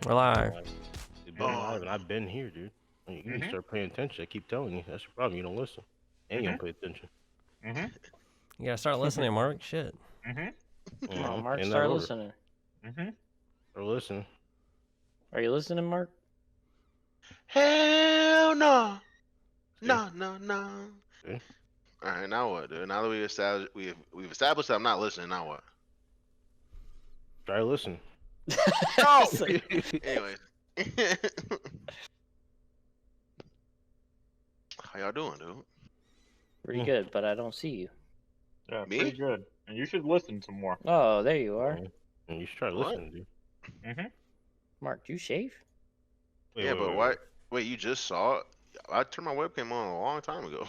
We're live. You've been live, and I've been here, dude. You need to start paying attention. I keep telling you. That's your problem. You don't listen. And you don't pay attention. You gotta start listening, Mark. Shit. Come You on, know, Mark, in that start order. listening. Or listen. Are you listening, Mark? Hell no. See? No. See? All right, now what, dude? Now that we've established that I'm not listening. Now what? Try to listen. No. It's like- Anyways, how y'all doing, dude? Pretty good, but I don't see you. Yeah, Me? pretty good. And you should listen some more. Oh, there you are. And you should try to What? listen, dude. Mark, do you shave? Wait, Yeah, wait, but wait, why? Wait, you just saw it? I turned my webcam on a long time ago.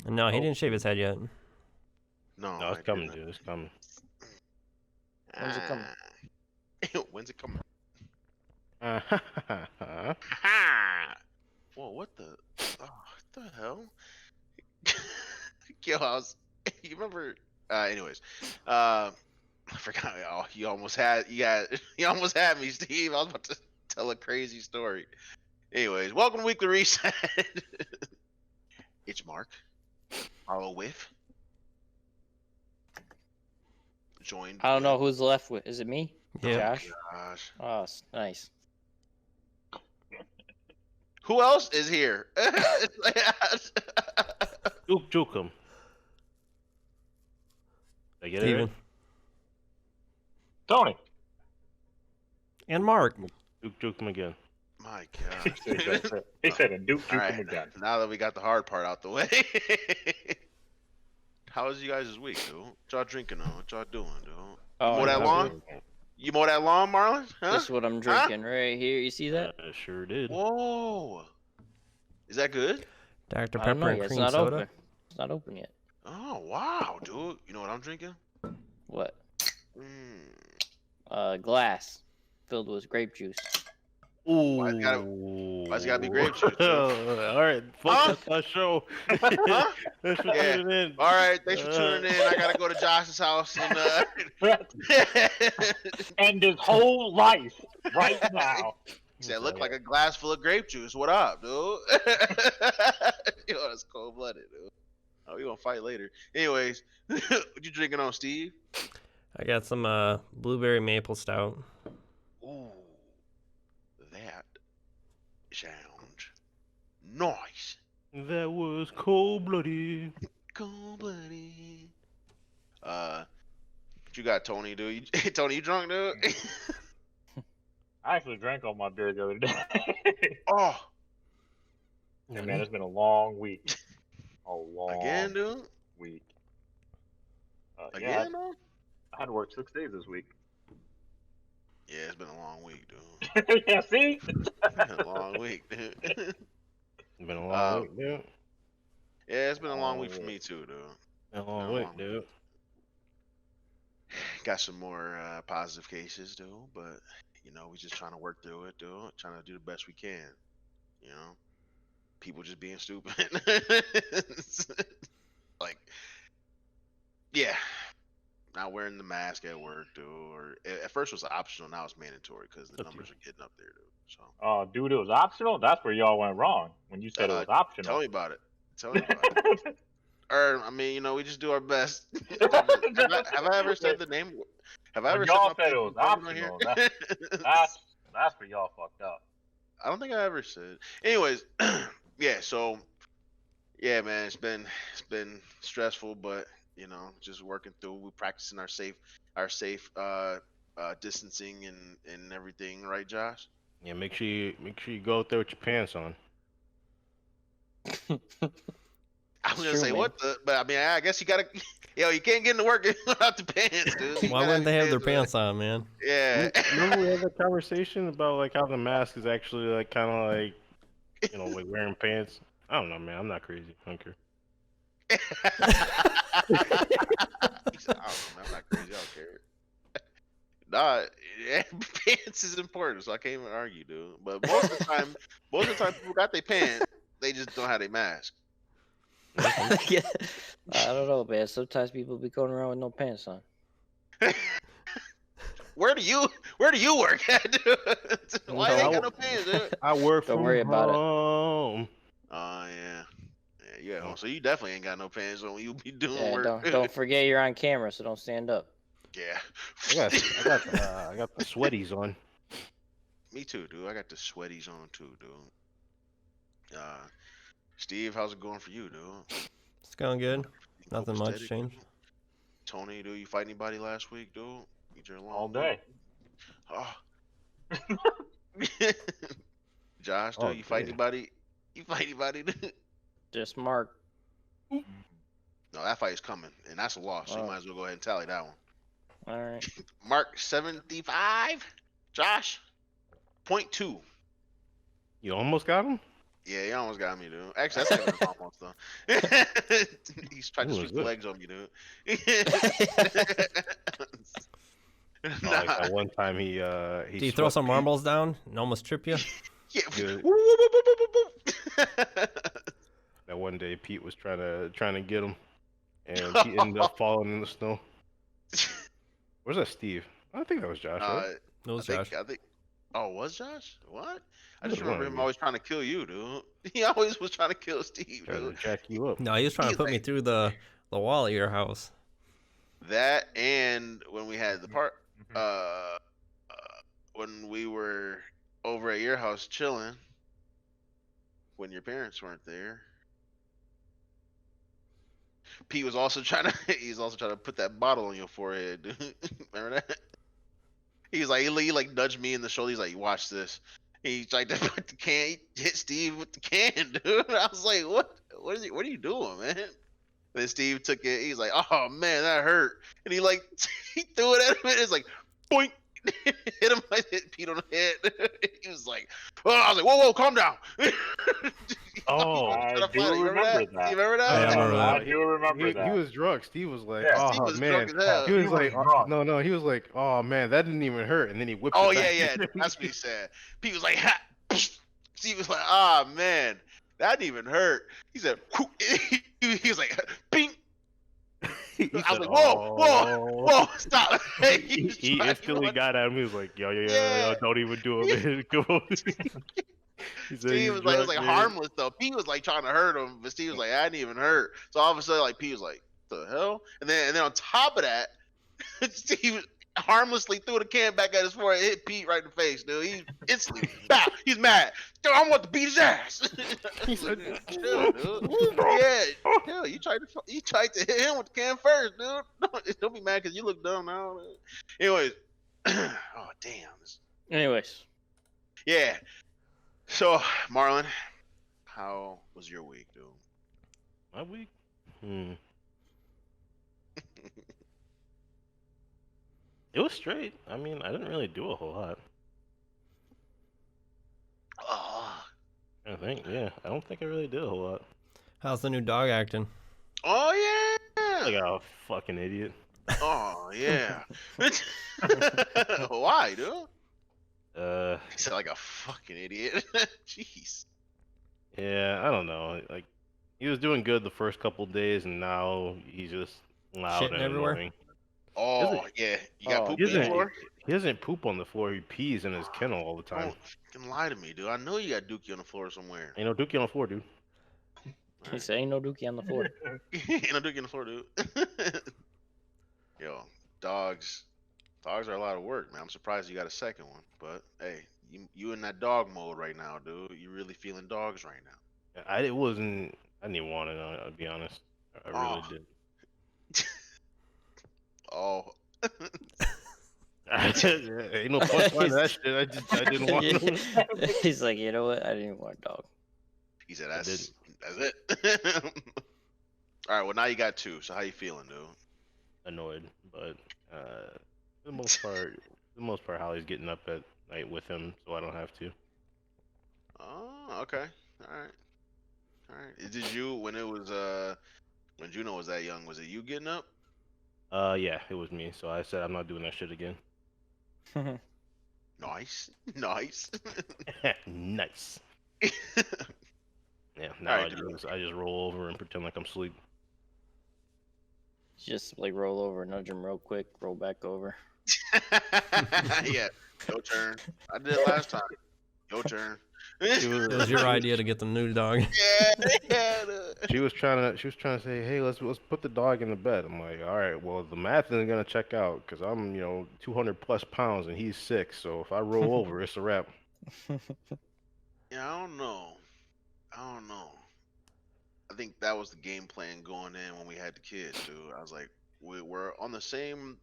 No, he didn't shave his head yet. No, No, it's I coming, didn't. dude. It's coming. When's it coming? When's it coming? Uh-huh. Whoa, what the? Oh, what the hell? Yo, you remember? Anyways, I forgot. Oh, you almost had me, Steve. I was about to tell a crazy story. Anyways, welcome to Weekly Reset. It's Mark. Marlo with. Joined. I don't know with- who's left with. Is it me? Yeah. Josh? Gosh. Oh, nice. Who else is here? Juke him. Did I get it Steven. right? Tony! And Mark. Oh Juke him again. My He God. said, he said a Duke All Juke right, him again. now that we got the hard part out the way. How was you guys this week, dude? What y'all drinking on? What y'all doing, dude? Oh, mow that I- lawn? You mow that lawn, Marlon? Huh? This is what I'm drinking right here. You see that? Sure did. Whoa. Is that good? Dr. I don't know Pepper and yet. It's cream not soda. open. It's not open yet. Oh, wow, dude. You know what I'm drinking? What? Mm. Glass filled with grape juice. Ooh. Why's it gotta be grape juice, dude? All right, Huh? fuck our show. Huh? Thanks for Yeah. tuning in. All right, thanks for tuning in. I gotta go to Josh's house and And his whole life right now. he said, "Look like a glass full of grape juice. What up, dude?" Yo, that's cold blooded, dude. Oh, we gonna fight later. Anyways, what you drinking on, Steve? I got some blueberry maple stout. Ooh, that sounds nice. That was cold-blooded. Cold blooded. What you got, Tony? Dude, Tony, you drunk, dude? I actually drank all my beer the other day. Oh, And man, it's been a long week. A long again, dude? week. Again, though? I had to work 6 days this week. Yeah, it's been a long week, dude. Yeah, see? It's been a long week, dude. It's been a long week, dude. Yeah, it's been a long week for me too, dude. Been a long week, dude. Got some more positive cases, dude, but you know, we just trying to work through it, dude. Trying to do the best we can. You know, people just being stupid. Like, yeah, not wearing the mask at work, dude. Or at first it was optional, now it's mandatory because the numbers are getting up there, dude. So Oh, dude, it was optional? That's where y'all went wrong. When you said it was optional. tell me about it. Tell me about it. Or I mean, you know, we just do our best. have I ever said the name? Have I When ever y'all my said it was on here? optional, that's where y'all fucked up. I don't think I ever said. Anyways, yeah. So, yeah, man, it's been stressful, but you know, just working through. We're practicing our safe distancing and everything, right, Josh? Yeah, make sure you go out there with your pants on. I was It's gonna true, say man. what the, but I mean, I guess you gotta, you can't get into work without the pants, dude. You Why gotta wouldn't they have their on. pants on, man? Yeah. Remember we had that conversation about like how the mask is actually like kind of like, you know, like wearing pants. I don't know, man. I'm not crazy. I don't care. He said, I don't know, man. I'm not crazy. I don't care. Nah, yeah, pants is important, so I can't even argue, dude. But most of the time, people got their pants. They just don't have their mask. Yeah. I don't know, man. Sometimes people be going around with no pants on. Where do you work at, dude? Why No. ain't got no pants, dude? I work Don't from worry about it. home. Oh yeah. Yeah, yeah. So you definitely ain't got no pants on when you be doing Yeah, work. don't forget you're on camera, so don't stand up. Yeah. I got the sweaties on. Me too, dude. I got the sweaties on too, dude. Steve, how's it going for you, dude? It's going good. You Nothing much copacetic, changed. dude? Tony, dude, you fight anybody last week, dude? Eat your All long day. Oh. Josh, dude, Oh, you fight yeah. anybody? You fight anybody, dude? Just Mark. No, that fight's coming, and that's a loss. So you Oh. might as well go ahead and tally that one. All right. Mark 75. Josh, 0.2. You almost got him? Yeah, you almost got me, dude. Actually, that's not even almost though. He's trying to Ooh, sweep is the it? legs on me, dude. Oh, like Nah. that one time he Do you throw swept some Pete. marbles down and almost trip you? Yeah. Good. Woo, woo, woo, woo, woo, woo, woo. That one day Pete was trying to get him, and Pete ended up falling in the snow. Where's that Steve? I think that was Josh. Right? It was Josh. I think. Oh, was Josh? What? I It just was one remember of him you. always trying to kill you, dude. He always was trying to kill Steve, Trying to dude. jack you up. No, he was trying to He's put me like- through the wall at your house. That and when we had the part, Mhm. when we were over at your house chilling, when your parents weren't there. Pete was also trying to. He's also trying to put that bottle on your forehead, dude. Remember that? He's like, he like nudged me in the shoulder. He's like, "Watch this." He tried to put the can. He hit Steve with the can, dude. I was like, "What? What is he? What are you doing, man?" Then Steve took it. He's like, "Oh man, that hurt." And he like he threw it at him. And it's like, boink. Hit him. Hit Pete on the head. He was like, "Oh," I was like, "Whoa, whoa, calm down." Oh, I Trying to do fight it. You remember You that. remember that? Yeah, I remember that. I do remember he that. was drunk. Steve was like, Yeah, "Oh Steve was man." drunk as hell. He was He was like, drunk. no. He was like, "Oh man, that didn't even hurt." And then he whipped Oh it yeah, back. yeah. That's what he said. Pete was like, ha! Steve was like, "Ah man, that didn't even hurt." He said, "Whoo." He was like, "Ping." He I said, was like, "Whoa, whoa, "Oh." whoa, stop!" Hey, He instantly got at him. He was like, "Yo, Yeah. don't even do it, man. Come on." He said Steve he's was like, it was drunk, like man. harmless though. Pete was like trying to hurt him, but Steve was like, "I didn't even hurt." So all of a sudden, like Pete was like, "The hell?" And then on top of that, Steve harmlessly threw the can back at his forehead, hit Pete right in the face, dude. He instantly, bow. He's mad. Dude, I want to beat his ass. He said, Chill, dude. Yeah, chill. You tried to hit him with the can first, dude. Don't be mad because you look dumb now. Anyways, oh damn. Anyways, Yeah. So Marlon, how was your week, dude? My week? It was straight. I mean, I didn't really do a whole lot. Oh, I think, yeah. I don't think I really did a whole lot. How's the new dog acting? oh Like yeah. a fucking idiot. Oh yeah. Why, dude? He said like a fucking idiot. Jeez. Yeah, I don't know. Like, he was doing good the first couple days, and now he's just loud Shitting and everywhere? annoying. Oh yeah. You got Oh, poop He on the doesn't, floor? he doesn't poop on the floor. He pees in his kennel all the time. Don't fucking lie to me, dude. I know you got Dookie on the floor somewhere. Ain't no dookie on the floor, dude. he said ain't no dookie on the floor. Ain't no Dookie on the floor, dude. Yo, dogs are a lot of work, man. I'm surprised you got a second one, but hey, you in that dog mode right now, dude. You really feeling dogs right now. I didn't even want to know, I'll be honest. I really Oh. didn't. Oh, Ain't no punchline to that shit. I didn't want to. He's like, you know what? I didn't even want a dog. he said I that's it. All right, well now you got two. So how you feeling, dude? Annoyed, but for the most part, Holly's getting up at night with him, so I don't have to. Oh, okay. All right. Did you when it was when Juno was that young? Was it you getting up? Yeah, it was me. So I said I'm not doing that shit again. Nice. Nice. Yeah, now Alright, I just roll over and pretend like I'm asleep. Just like roll over, nudge him real quick, roll back over. Yeah, your turn. I did it last time. Your turn. She It was your idea to get the new dog. Yeah. She was trying to say, hey, let's put the dog in the bed. I'm like, all right, well, the math isn't gonna check out because I'm 200 plus pounds and he's 6, so if I roll over, it's a wrap. Yeah, I don't know. I think that was the game plan going in when we had the kids, dude. I was like, we're on the same.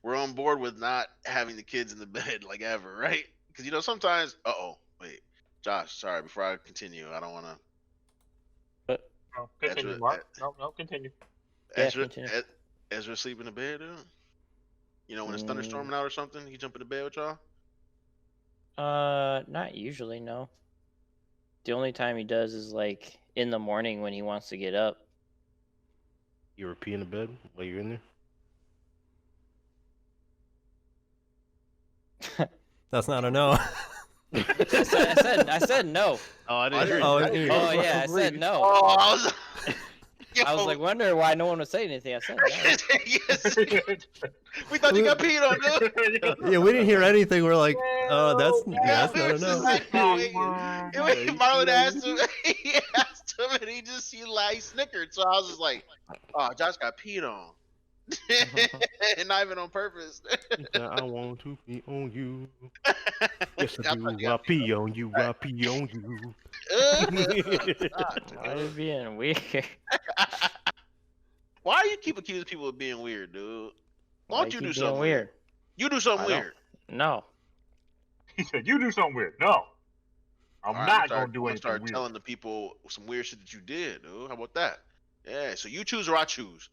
We're on board with not having the kids in the bed like ever, right? Because sometimes. Wait, Josh. Sorry. Before I continue, I don't want to. No, continue, Ezra, Mark. No, continue. Yeah, Ezra, continue. Ezra sleep in the bed, dude. When it's thunderstorming out or something, he jump in the bed with y'all. Not usually, no. The only time he does is like in the morning when he wants to get up. You were peeing in the bed while you're in there? That's not a no. I said no. Oh, I didn't hear you. Oh, Oh yeah, I said no. Oh, I was like wondering why no one was saying anything. I said no. Yes. We thought you got peed on, dude. yeah, we didn't hear anything. We're like, oh, that's we not were a just no. like, Marlon asked him, he asked him, and he snickered. So I was just like, oh, Josh got peed on. And not even on purpose. I want to pee on you. Yes, I do. I pee on you. I pee on you. Why are you being weird? Why do you keep accusing people of being weird, dude? Why don't you do keep something being weird? You do something I don't. weird. No. He said, "You do something weird." No, I'm All right, not gonna do anything start weird. telling the people some weird shit that you did, dude. How about that? Yeah. So you choose or I choose.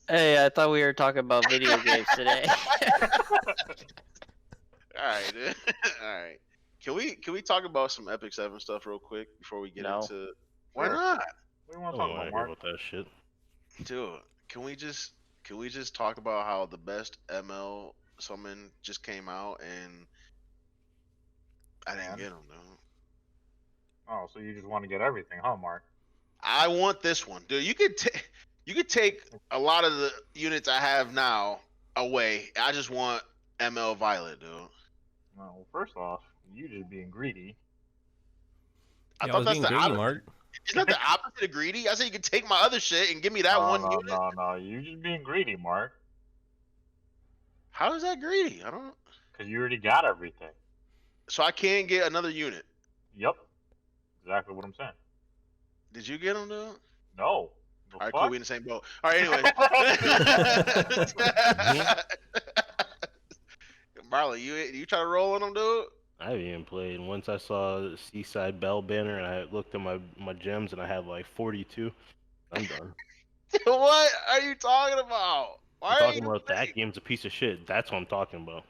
Hey, I thought we were talking about video games today. All right, dude. All right. Can we talk about some Epic 7 stuff real quick before we get No. into? Why Sure. not, What do you want I to don't talk want about, to hear Mark? about that shit. dude? Can we just talk about how the best ML summon just came out and I didn't Man. get them, dude. Oh, so you just want to get everything, huh, Mark? I want this one, dude. You could take a lot of the units I have now away. I just want ML Violet, dude. Well, first off, you just being greedy. I Yeah, I thought was that's being the greedy, opposite. Mark. Isn't that the opposite of greedy? I said you could take my other shit and give me that one unit. No, you just being greedy, Mark. How is that greedy? I don't. Because you already got everything. So I can't get another unit. Yep. Exactly what I'm saying. Did you get them, dude? No. The All right, fuck? cool. We in the same boat. All right, anyway. Marlon, you try to roll on them, dude? I haven't even played. And once I saw the Seaside Bell banner and I looked at my gems and I had like 42, I'm done. What are you talking about? Why I'm are talking you about playing? that game's a piece of shit. That's what I'm talking about.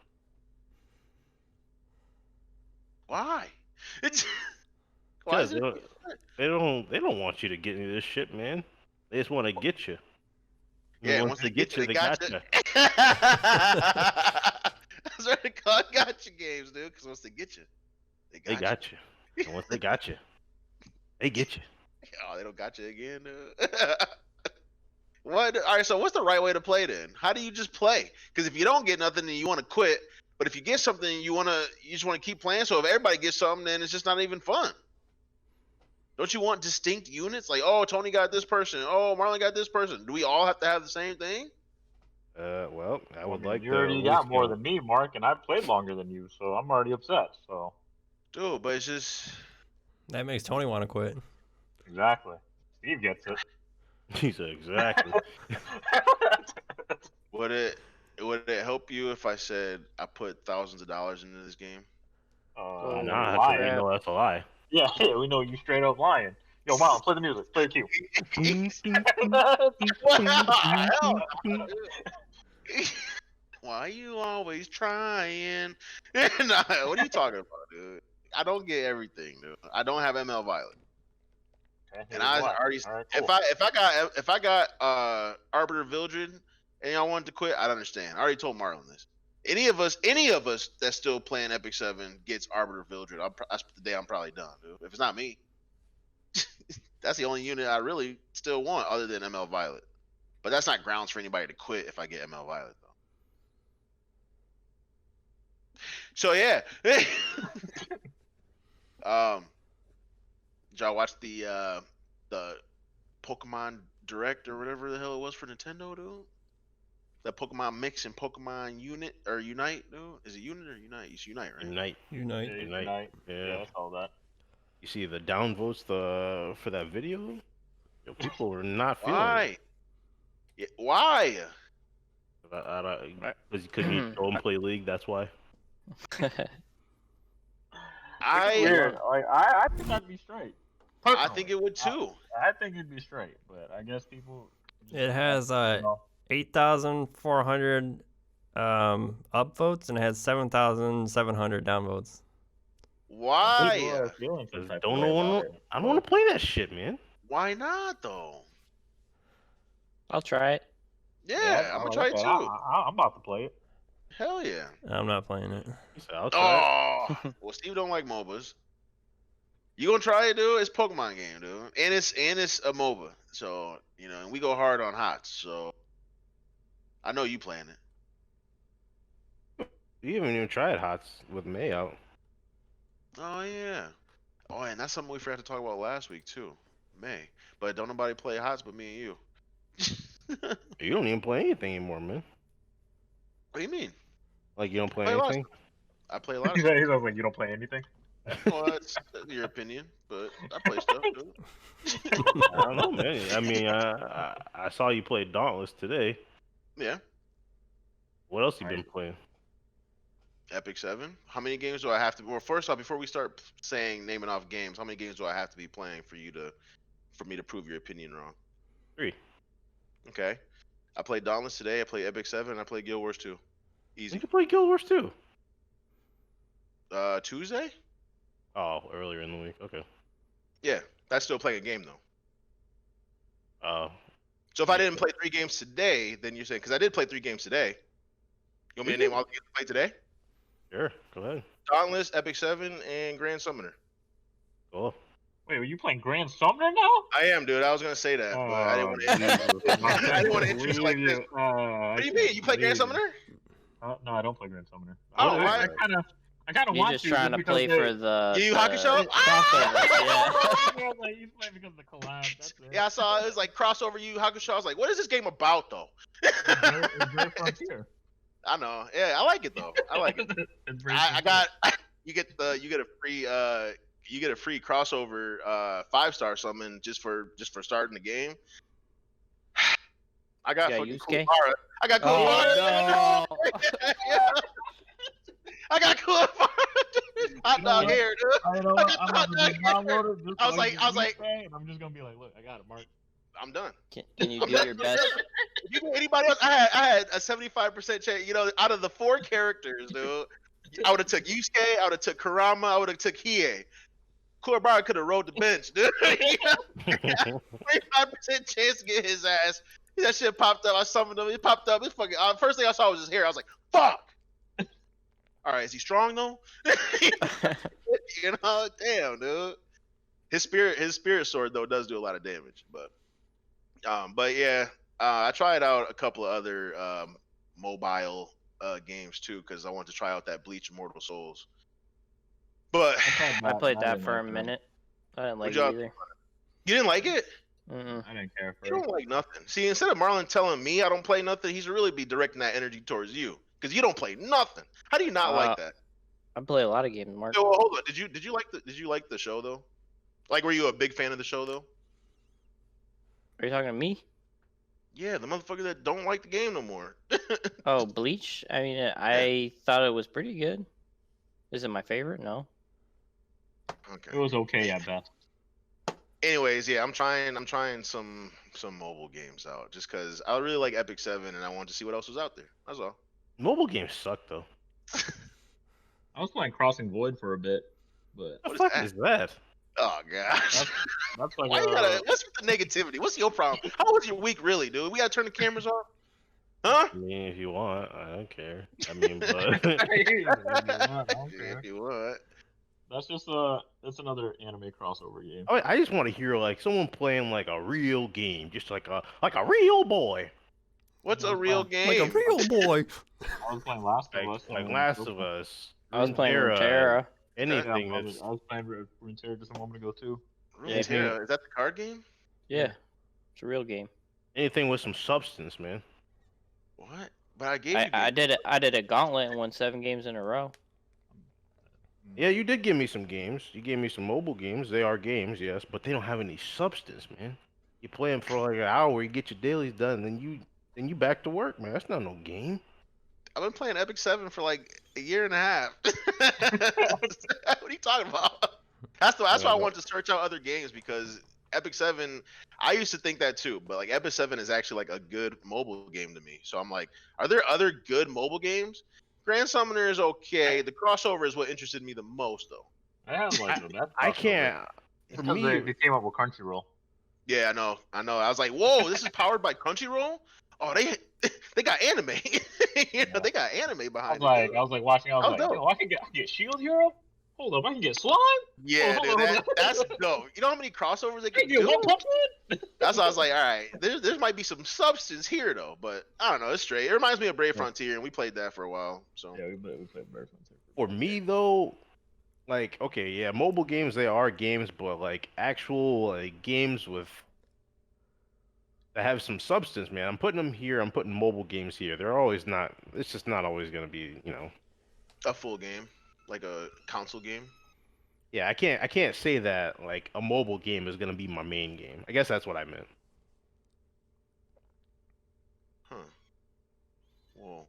Why? Why Because is it? they don't want you to get into this shit, man. They just want to get you. And Yeah, once they get you, they got you. That's what they call gotcha games, dude. Because once they get you, They got you. And once they got you, they get you. Oh, they don't got you again, dude. What? All right. So what's the right way to play then? How do you just play? Because if you don't get nothing, then you want to quit. But if you get something, you just want to keep playing. So if everybody gets something, then it's just not even fun. Don't you want distinct units? Like, oh, Tony got this person. Oh, Marlon got this person. Do we all have to have the same thing? Well, I would like you the already voice got more game. than me, Mark, and I've played longer than you, so I'm already upset. So Dude, but it's just. That makes Tony want to quit. exactly, Steve gets it. He said exactly. Would it help you if I said I put thousands of dollars into this game? Oh, Nah, that's lying. we know that's a lie. Yeah, we know you straight up lying. Yo, Marlon, play the music. Play the cue. Why are you always trying? Nah, what are you talking about, dude? I don't get everything, dude. I don't have ML Violet. Okay, And here's I why. already All right, cool. if I got Arbiter Vildred and y'all wanted to quit, I'd understand. I already told Marlon this. Any of us that's still playing Epic 7 gets Arbiter Vildred. That's the day I'm probably done, dude. If it's not me, That's the only unit I really still want other than ML Violet. But that's not grounds for anybody to quit if I get ML Violet though. So yeah. Did y'all watch the Pokemon Direct or whatever the hell it was for Nintendo, dude? That Pokemon Mix and Pokemon Unite, dude? Is it Unite or Unite? It's Unite, right? Unite. Unite. Unite. Yeah. Yeah, I saw that. You see the downvotes for that video? Yo, people were not feeling Why? Yeah, why? it. Because you don't play League, that's why. It's weird. Like, I think I'd be straight. I think it would too. I think it'd be straight, but I guess people. It has you know, 8,400 upvotes and it has 7,700 downvotes. people Why? are feeling some type of Don't way know. about it. I don't want to play that shit, man. Why not though? I'll try it. Yeah, I'm gonna try it too. I'm about to play it. Hell yeah. I'm not playing it. So I'll try Oh, well, Steve don't like MOBAs. You gonna try it, dude? It's Pokemon game, dude, and it's a MOBA. So you know, and we go hard on HOTS. So I know you playing it. it. You haven't even tried HOTS with May out. Oh yeah. Oh, and that's something we forgot to talk about last week too. May, but don't nobody play HOTS but me and you. You don't even play anything anymore, man. What do you mean? Like you don't play Play a lot. anything. I play a lot of He's stuff. like, you don't play anything. Well, that's your opinion, but I play stuff, dude. I don't know, man. I mean, I saw you play Dauntless today. Yeah. What else you been Right. playing? Epic 7. How many games do I have to? Well, first off, before we start naming off games, how many games do I have to be playing for me to prove your opinion wrong? 3. Okay. I played Dauntless today. I played Epic 7. And I played Guild Wars 2. You Easy. can play Guild Wars too. Tuesday? Oh, earlier in the week. Okay. Yeah, that's still playing a game though. Oh, So if I didn't play 3 games today, then you're saying because I did play 3 games today. You want me to name all the games I played today? sure. Go ahead. Dauntless, Epic 7, and Grand Summoner. Cool. Wait, were you playing Grand Summoner now? I am, dude. I was gonna say that, but I didn't want to. I didn't want to introduce like this. What do you mean? You play Grand Summoner? No, I don't play Grand Summoner. Oh, I why? kind of You're want just to. trying to because play they- for the Yu Yu Hakusho? crossover. Yeah. Yeah, like, he's playing because of the collab. That's it. Yeah, I saw it was like crossover Yu Yu Hakusho. I was like, what is this game about though? It's very frontier. I know. Yeah, I like it though. I like it. It's very I frontier. got you get a free crossover 5-star summon just for starting the game. I got Yeah, fucking Yusuke? Kuwabara. I got Kuwabara. Oh no! I got Kuwabara. Hot dog hair, dude. I know. I got I'm hot gonna dog just hair. download it. Just I was so like- can I was use like- it, and I'm just gonna be like, look, I got it, Mark. I'm done. Can you do your best? You know anybody else? I had a 75% chance. You know, out of the 4 characters, dude, I would have took Yusuke. I would have took Kurama. I would have took Hiei. Kuwabara could have rode the bench, dude. 25% chance to get his ass. That shit popped up. I summoned him. It popped up. It fucking. First thing I saw was his hair. I was like, "Fuck." All right, is he strong though? You know, damn, dude. His spirit sword though does do a lot of damage, but yeah, I tried out a couple of other mobile games too because I wanted to try out that Bleach Immortal Souls. But I played that didn't for a like it. minute. I didn't like Good it job. either. you didn't like it? Mm-mm. I didn't care for You it. don't like nothing. See, instead of Marlon telling me I don't play nothing, he should really be directing that energy towards you because you don't play nothing. How do you not like that? I play a lot of games, Mark. So hold on. Did you like the show though? Like, were you a big fan of the show though? Are you talking to me? Yeah, the motherfucker that don't like the game no more. Oh, Bleach. I mean, I thought it was pretty good. Is it my favorite? No. It Okay. was okay at best. Anyways, yeah, I'm trying some mobile games out just because I really like Epic 7 and I wanted to see what else was out there. That's all. Mobile games suck though. I was playing Crossing Void for a bit, but What What the is fuck that? is that? Oh gosh. that's like Why you gotta? What's with the negativity? What's your problem? How was your week really, dude? We gotta turn the cameras off, huh? I mean, if you want, I don't care. I mean, but I don't Yeah, care. if you want. that's another anime crossover game. I just want to hear like someone playing like a real game, just like a real boy, What's I a was real playing, Like a game? real boy. I was playing Last of like Us. like and Last of Us, I was playing Runeterra, Runeterra. Yeah, anything that's I was playing Runeterra just a moment ago too. Yeah. Runeterra, is that the card game? Yeah, it's a real game. anything with some substance, man. What? But I gave you I games. did it. I did a gauntlet and won 7 games in a row. Yeah, you did give me some games. You gave me some mobile games. They are games, yes, but they don't have any substance, man. You play them for like an hour, you get your dailies done, then you back to work, man. That's not no game. I've been playing Epic 7 for like a year and a half. What are you talking about? That's why I wanted to search out other games because Epic 7, I used to think that too, but like Epic 7 is actually like a good mobile game to me. So I'm like, are there other good mobile games? Grand Summoner is okay. The crossover is what interested me the most though. I have like the best I crossover. can't. It's For because me, they came up with Crunchyroll. Yeah, I know. I was like, whoa, this is powered by Crunchyroll? Oh, they got anime. They got anime behind it. Dude. I was like watching. I was That like, was dope. yo, I can get Shield Hero. Hold up, I can get Slime. Yeah, hold dude, on. that's dope. You know how many crossovers they I can can get do? One Punch Man. That's why I was like, all right, there might be some substance here though, but I don't know, it's straight. It reminds me of Brave Yeah. Frontier, and we played that for a while. So Yeah, we played Bird Frontier. for me though, like okay, yeah, mobile games they are games, but like actual like games with that have some substance, man. I'm putting them here. I'm putting mobile games here. They're always not. It's just not always gonna be, you know. a full game, like a console game. Yeah, I can't say that like a mobile game is gonna be my main game. I guess that's what I meant. Huh. Whoa.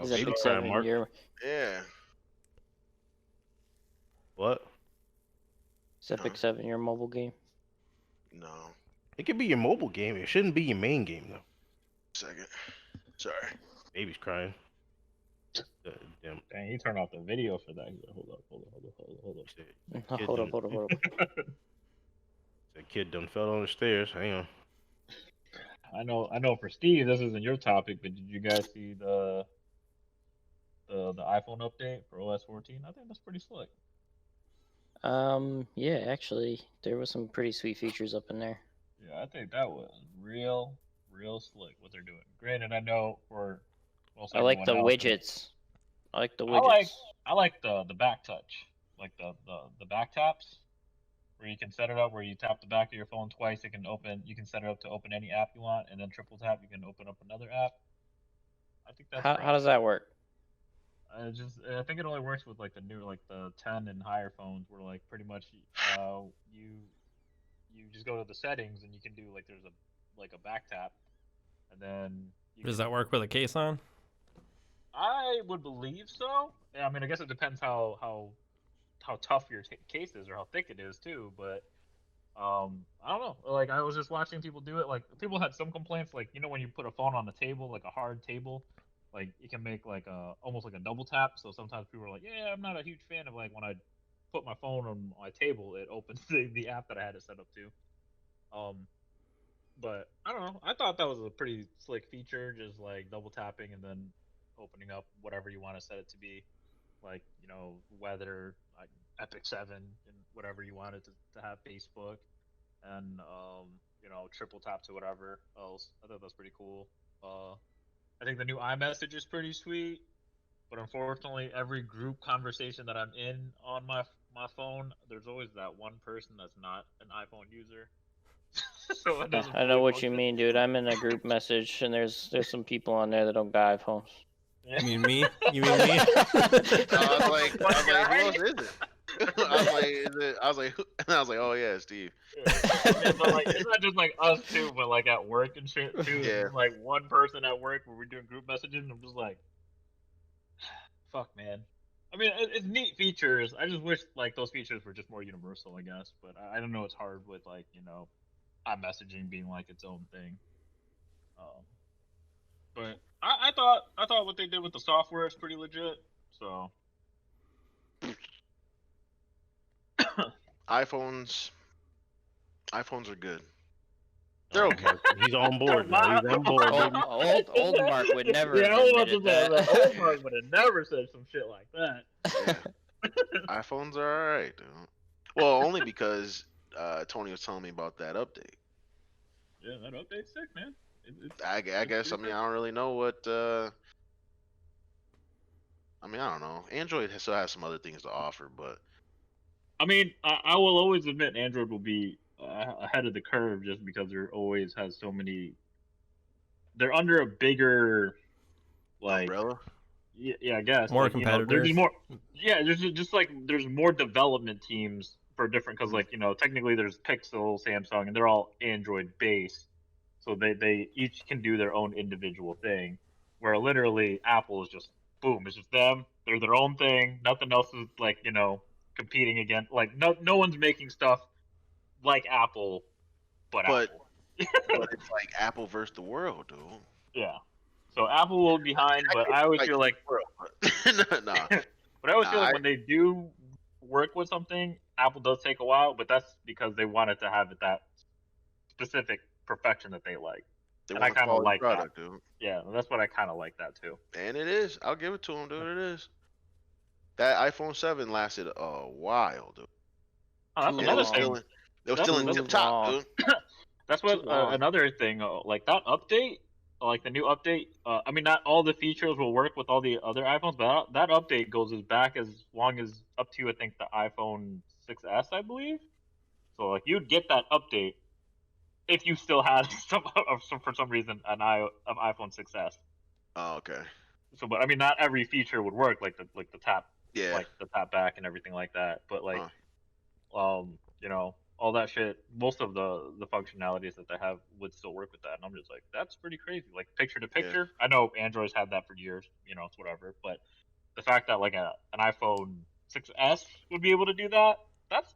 Is Baby Epic crying, 7 Mark. your Yeah. What? is Epic 7 your mobile game? No. It could be your mobile game. It shouldn't be your main game though. Second. Sorry. Baby's crying. Damn. Dang, he turned off the video for that. He's like, hold up. Shit. Hold up. That kid done fell on the stairs. Hang on. I know. For Steve, this isn't your topic, but did you guys see the iPhone update for OS 14? I think that's pretty slick. Yeah, actually, there was some pretty sweet features up in there. Yeah, I think that was real slick what they're doing. Granted, I know for most I like the everyone else, widgets. I like the widgets. I like the back touch, like the back taps, where you can set it up where you tap the back of your phone twice. It can open. You can set it up to open any app you want, and then triple tap you can open up another app. I think that's How does that work? I think it only works with like the new like the 10 and higher phones, where like pretty much you just go to the settings and you can do like there's a back tap, and then Does that work with a case on? I would believe so. I mean, I guess it depends how tough your case is or how thick it is too. But I don't know. Like I was just watching people do it. Like people had some complaints, like when you put a phone on the table, like a hard table, like it can make like almost like a double tap. So sometimes people are like, yeah, I'm not a huge fan of like when I put my phone on my table, it opens the app that I had it set up to. But I don't know. I thought that was a pretty slick feature, just like double tapping and then opening up whatever you want to set it to be, like weather, like Epic 7, and whatever you wanted to have Facebook, and triple tap to whatever else. I thought that's pretty cool. I think the new iMessage is pretty sweet, but unfortunately, every group conversation that I'm in on my phone, there's always that one person that's not an iPhone user. So it doesn't I know really what you function. mean, dude. I'm in a group message, and there's some people on there that don't got iPhones. You mean me? You mean me? I was like, who else is it? I was like, oh yeah, Steve. Yeah, but like, it's not just like us too, but like at work and shit too. Yeah. There's like one person at work where we're doing group messaging, and I'm just like, fuck, man. I mean, it's neat features. I just wish like those features were just more universal, I guess. But I don't know. It's hard with like iMessaging being like its own thing. But I thought what they did with the software is pretty legit. So iPhones are good. They're Oh, okay. Mark, he's on board now. He's on board, baby. Old Mark would never Yeah, have I was about to admitted say, that. like, old Mark would have never said some shit like that. Yeah. iPhones are alright, dude. Well, only because Tony was telling me about that update. Yeah, that update's sick, man. I guess. I mean, I don't really know what. I mean, I don't know. Android still has some other things to offer, but I mean, I will always admit Android will be ahead of the curve just because there always has so many. They're under a bigger, like, umbrella. yeah, I guess More like, you know, there's competitors. just more. Yeah, there's just like there's more development teams for different because like technically there's Pixel, Samsung, and they're all Android based, so they each can do their own individual thing. Where literally Apple is just boom, it's just them. They're their own thing. Nothing else is like competing against. Like no one's making stuff like Apple, but But Apple. but it's like Apple versus the world, dude. Yeah. So Apple will be behind, but I always feel like nah. but I always feel like I- when they do work with something, Apple does take a while, but that's because they want it to have that specific perfection that they like. They And I want a kind of quality like product, dude. Yeah, that's what I kind of like that too. And it is. I'll give it to them, dude. It is. That iPhone 7 lasted a while, dude. Oh, that's Too And another long. thing. it was still in That's tip top, long. dude. That's what Too long. another thing. Like that update, like the new update. I mean, not all the features will work with all the other iPhones, but that update goes as back as long as up to I think the iPhone 6s, I believe. So like you'd get that update if you still had for some reason an iPhone 6s. Oh, okay. So, but I mean, not every feature would work like the tap, Yeah. like the tap back and everything like that. But like, all that shit, most of the functionalities that they have would still work with that. And I'm just like, that's pretty crazy. Like picture to picture. I know Android's had that for years. It's whatever. But the fact that like an iPhone 6s would be able to do that, that's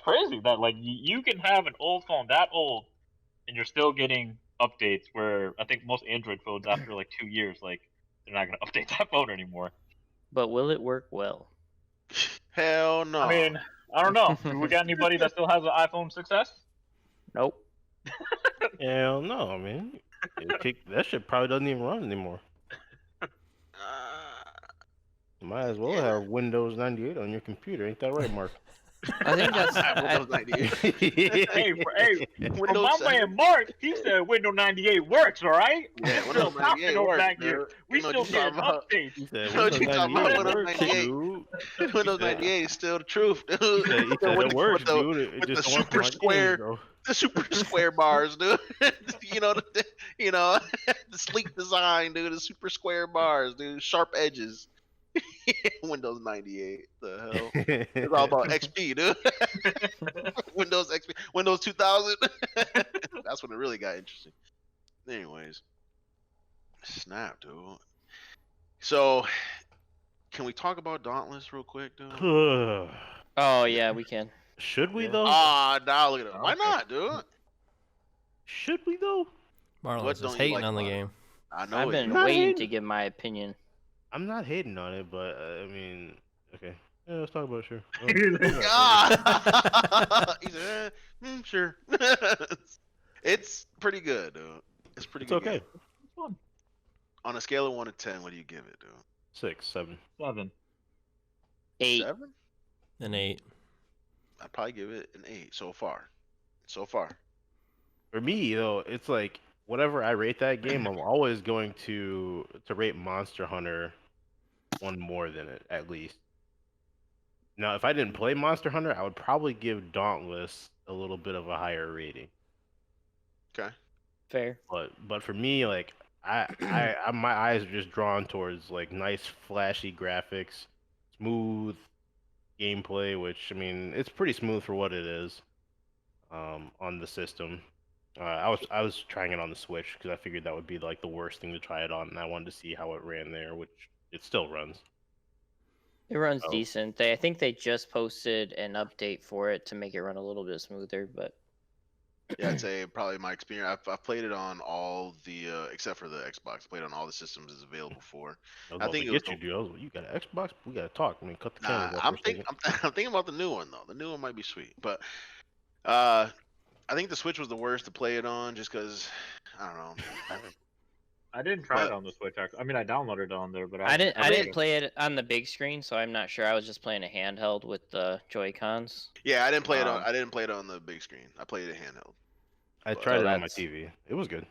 crazy. That like you can have an old phone that old, and you're still getting updates. Where I think most Android phones after like 2 years, like they're not gonna update that phone anymore. But will it work well? Hell no. I mean, I don't know. Do we got anybody that still has an iPhone 6s? Nope. Hell no, man. That shit probably doesn't even run anymore. Might as well have Windows 98 on your computer. Ain't that right, Mark? I think that's. Windows 98. Hey, from Windows my 7. man Mark, he said Windows 98 works, all right? Yeah, It's Windows still popping 98 over works, back here. dude. We You know still what you're getting talking about. updates. He said, You know what you talking about? Windows Windows 98. dude. Windows 98 is still the truth, dude. He said With it the- works, with the- dude. It with just the don't work super on my square- games, bro. The super square bars, dude. The sleek design, dude. The super square bars, dude. Sharp edges. Windows 98. The hell? It's all about XP, dude. Windows XP. Windows 2000. That's when it really got interesting. Anyways. Snap, dude. So, can we talk about Dauntless real quick, dude? Oh yeah, we can. Should we Yeah. though? Ah, nah, look at him. Why Okay. not, dude? Should we though? Marlon's What just don't you hating like on the about it? game. I know I've it. been Not waiting hating. to give my opinion. I'm not hating on it, but I mean, okay. Yeah, let's talk about it, sure. Ah! He said, sure. It's pretty good, dude. It's pretty It's good. okay. game. It's fun. On a scale of 1 to 10, what do you give it, dude? 6, 7. 7. 8. 7? An 8. I'd probably give it an 8 so far. So far. For me, though, it's like whenever I rate that game, I'm always going to rate Monster Hunter one more than it, at least. Now, if I didn't play Monster Hunter, I would probably give Dauntless a little bit of a higher rating. Okay. Fair. But for me, like I my eyes are just drawn towards like nice flashy graphics, smooth gameplay, which I mean it's pretty smooth for what it is. On the system, I was trying it on the Switch because I figured that would be like the worst thing to try it on, and I wanted to see how it ran there, which it still runs. It runs Oh. decent. I think they just posted an update for it to make it run a little bit smoother, but Yeah, I'd say probably my experience. I've played it on all the, except for the Xbox. Played on all the systems it's available for. I was I about think to it was get you, dude. I was like, you got an Xbox? We gotta talk. I mean, cut the Nah, cameras off I'm for a second. I'm thinking about the new one though. The new one might be sweet, but I think the Switch was the worst to play it on, just because I don't know. I didn't try it But on the Switch. Actually. I mean, I downloaded it on there, but I didn't haven't- play it on the big screen, so I'm not sure. I was just playing a handheld with the Joy Cons. yeah, I didn't play it on. I didn't play it on the big screen. I played it handheld. I But- tried So it on my that's- TV. It was good.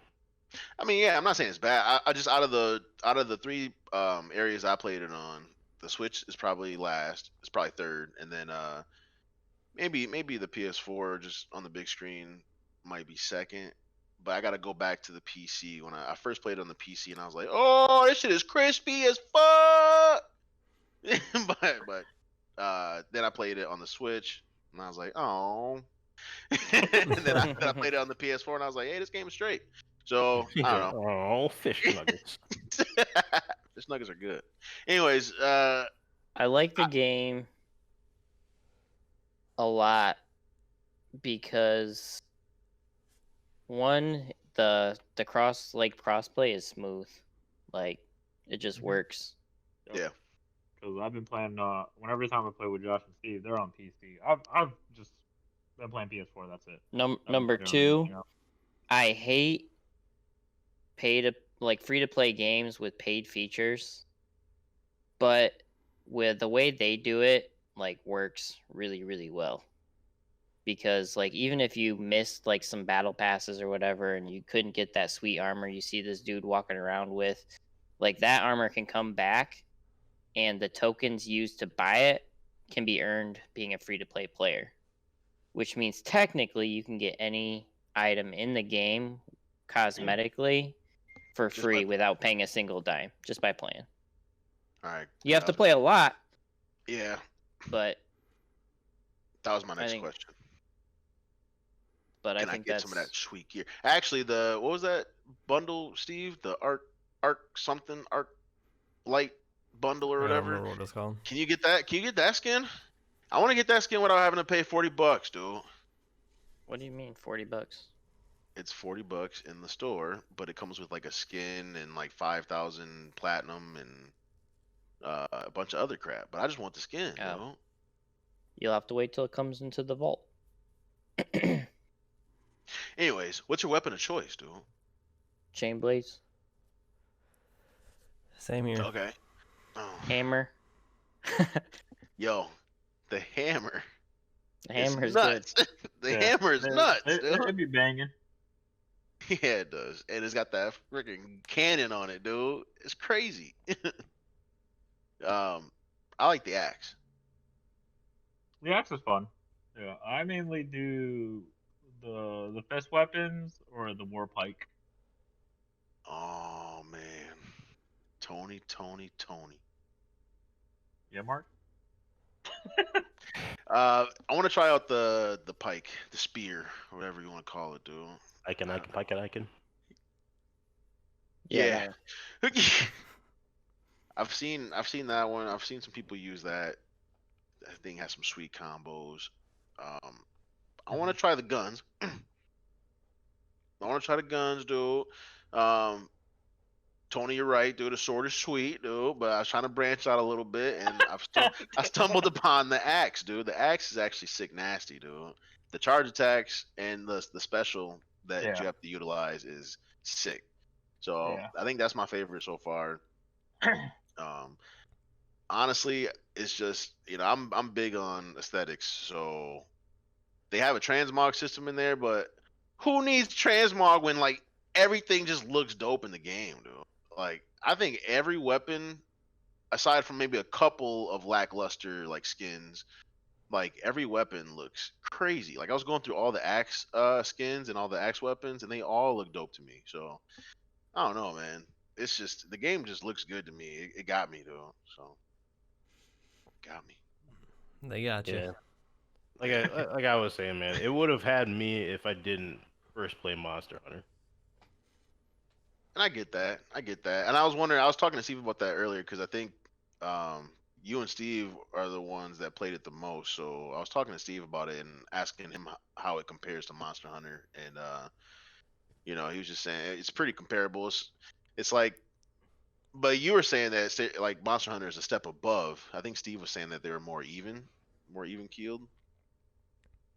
I mean, yeah, I'm not saying it's bad. I just out of the three areas I played it on, the Switch is probably last. It's probably third, and then maybe the PS4 just on the big screen might be second. But I gotta go back to the PC when I first played it on the PC, and I was like, oh, this shit is crispy as fuck. but then I played it on the Switch, and I was like, oh. and then I played it on the PS4, and I was like, hey, this game is straight. So I don't know. Oh, fish nuggets. Fish nuggets are good. Anyways, I like the game a lot because one, the crossplay is smooth. Like it just works. yeah. Because I've been playing. Whenever time I play with Josh and Steve, they're on PC. I've just been playing PS4. That's it. Number two, I hate free to play games with paid features, but with the way they do it, like works really well. Because like even if you missed like some battle passes or whatever, and you couldn't get that sweet armor you see this dude walking around with, like that armor can come back, and the tokens used to buy it can be earned being a free to play player, which means technically you can get any item in the game cosmetically for Just free by- without paying a single dime, just by playing. All right. You have to play a lot, Yeah, but that was my next think question. I Can I think get that's some of that sweet gear? Actually, what was that bundle, Steve? The arc light bundle or I don't whatever. remember what it's called. Can you get that? Can you get that skin? I want to get that skin without having to pay $40, dude. What do you mean $40? It's $40 in the store, but it comes with like a skin and like 5,000 platinum and a bunch of other crap. But I just want the skin, Oh. dude. You'll have to wait till it comes into the vault. Anyways, what's your weapon of choice, dude? Chain blades, Same here. Okay. Oh, hammer. yo, the hammer. The hammer is good. nuts. The hammer is nuts, dude. It'd be banging. Yeah, it does. And it's got that freaking cannon on it, dude. It's crazy. I like the axe. The axe is fun. Yeah, I mainly do the fist weapons or the war pike. Oh man. Tony. Yeah, Mark. I want to try out the pike, the spear, or whatever you want to call it, dude. I can. Yeah. I've seen that one. I've seen some people use that. That thing has some sweet combos. I want to try the guns. I want to try the guns, dude. Tony, you're right, dude. The sword is sweet, dude. But I was trying to branch out a little bit, and I stumbled upon the axe, dude. The axe is actually sick, nasty, dude. The charge attacks and the special that Yeah. you have to utilize is sick. So Yeah. I think that's my favorite so far. Honestly, it's just I'm big on aesthetics, so they have a transmog system in there, but who needs transmog when like everything just looks dope in the game, dude? Like I think every weapon, aside from maybe a couple of lackluster like skins, like every weapon looks crazy. Like I was going through all the axe skins and all the axe weapons, and they all look dope to me. So I don't know, man. It's just the game just looks good to me. It got me, dude. So got me. They got you. Yeah. Like I was saying, man, it would have had me if I didn't first play Monster Hunter. And I get that. And I was wondering, I was talking to Steve about that earlier because I think you and Steve are the ones that played it the most. So I was talking to Steve about it and asking him how it compares to Monster Hunter. And, he was just saying it's pretty comparable. It's like, but you were saying that it's like Monster Hunter is a step above. I think Steve was saying that they were more even keeled.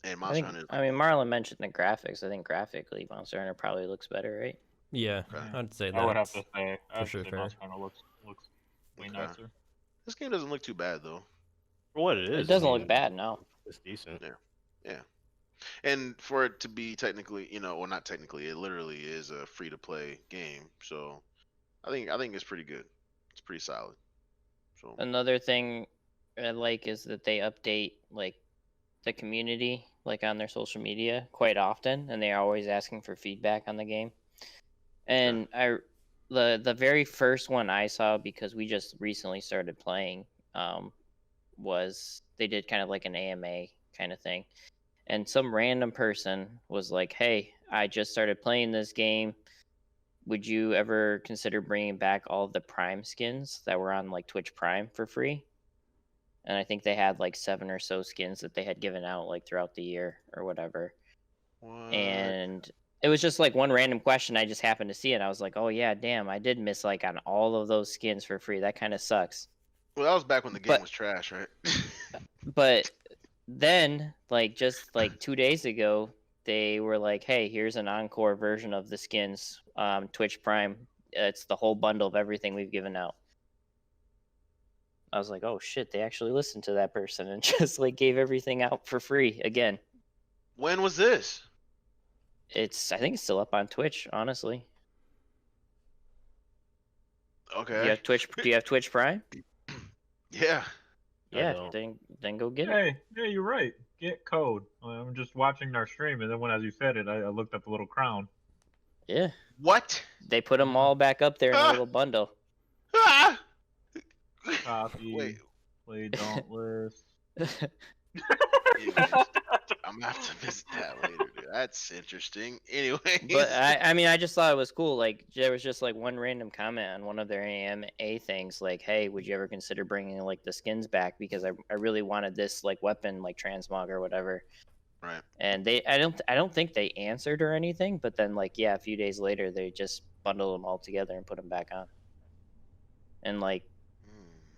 And I Monster think. Hunter. I mean, Marlon mentioned the graphics. I think graphically, Monster Hunter probably looks better, right? Yeah, Okay. I'd say I would have that's to say, for sure fair. Monster Hunter looks way Okay. nicer. This game doesn't look too bad though. For what it is, It doesn't I look mean, bad, no. It's decent. Yeah. And for it to be technically, well, not technically, it literally is a free to play game. So I think it's pretty good. It's pretty solid. So Another thing I like is that they update like the community like on their social media quite often, and they're always asking for feedback on the game. And the very first one I saw, because we just recently started playing, was they did kind of like an AMA kind of thing, and some random person was like, "Hey, I just started playing this game. Would you ever consider bringing back all of the Prime skins that were on like Twitch Prime for free?" And I think they had like 7 or so skins that they had given out like throughout the year or whatever. what? And it was just like one random question I just happened to see, and I was like, "Oh yeah, damn, I did miss like on all of those skins for free. That kind of sucks." Well, that was back when the game But- was trash, right? But then, like just like 2 days ago, they were like, "Hey, here's an encore version of the skins, Twitch Prime. It's the whole bundle of everything we've given out." I was like, "Oh shit, they actually listened to that person and just like gave everything out for free again." When was this? I think it's still up on Twitch, honestly. Okay. Do you have Twitch? Do you have Twitch Prime? Yeah. I Yeah, don't. then go get it. Hey, yeah, you're right. Get code. I'm just watching our stream, and then as you said it, I looked up the little crown. Yeah, What? they put them all back up there in a Ah! little bundle. Ah! Copy. Wait. Play Dauntless. Anyways, I'm gonna have to visit that later, dude. That's interesting. Anyways. But I mean, I just thought it was cool. Like there was just like one random comment on one of their AMA things, like, "Hey, would you ever consider bringing like the skins back? Because I really wanted this like weapon, like transmog or whatever." Right. And I don't think they answered or anything. But then like yeah, a few days later, they just bundled them all together and put them back on. And like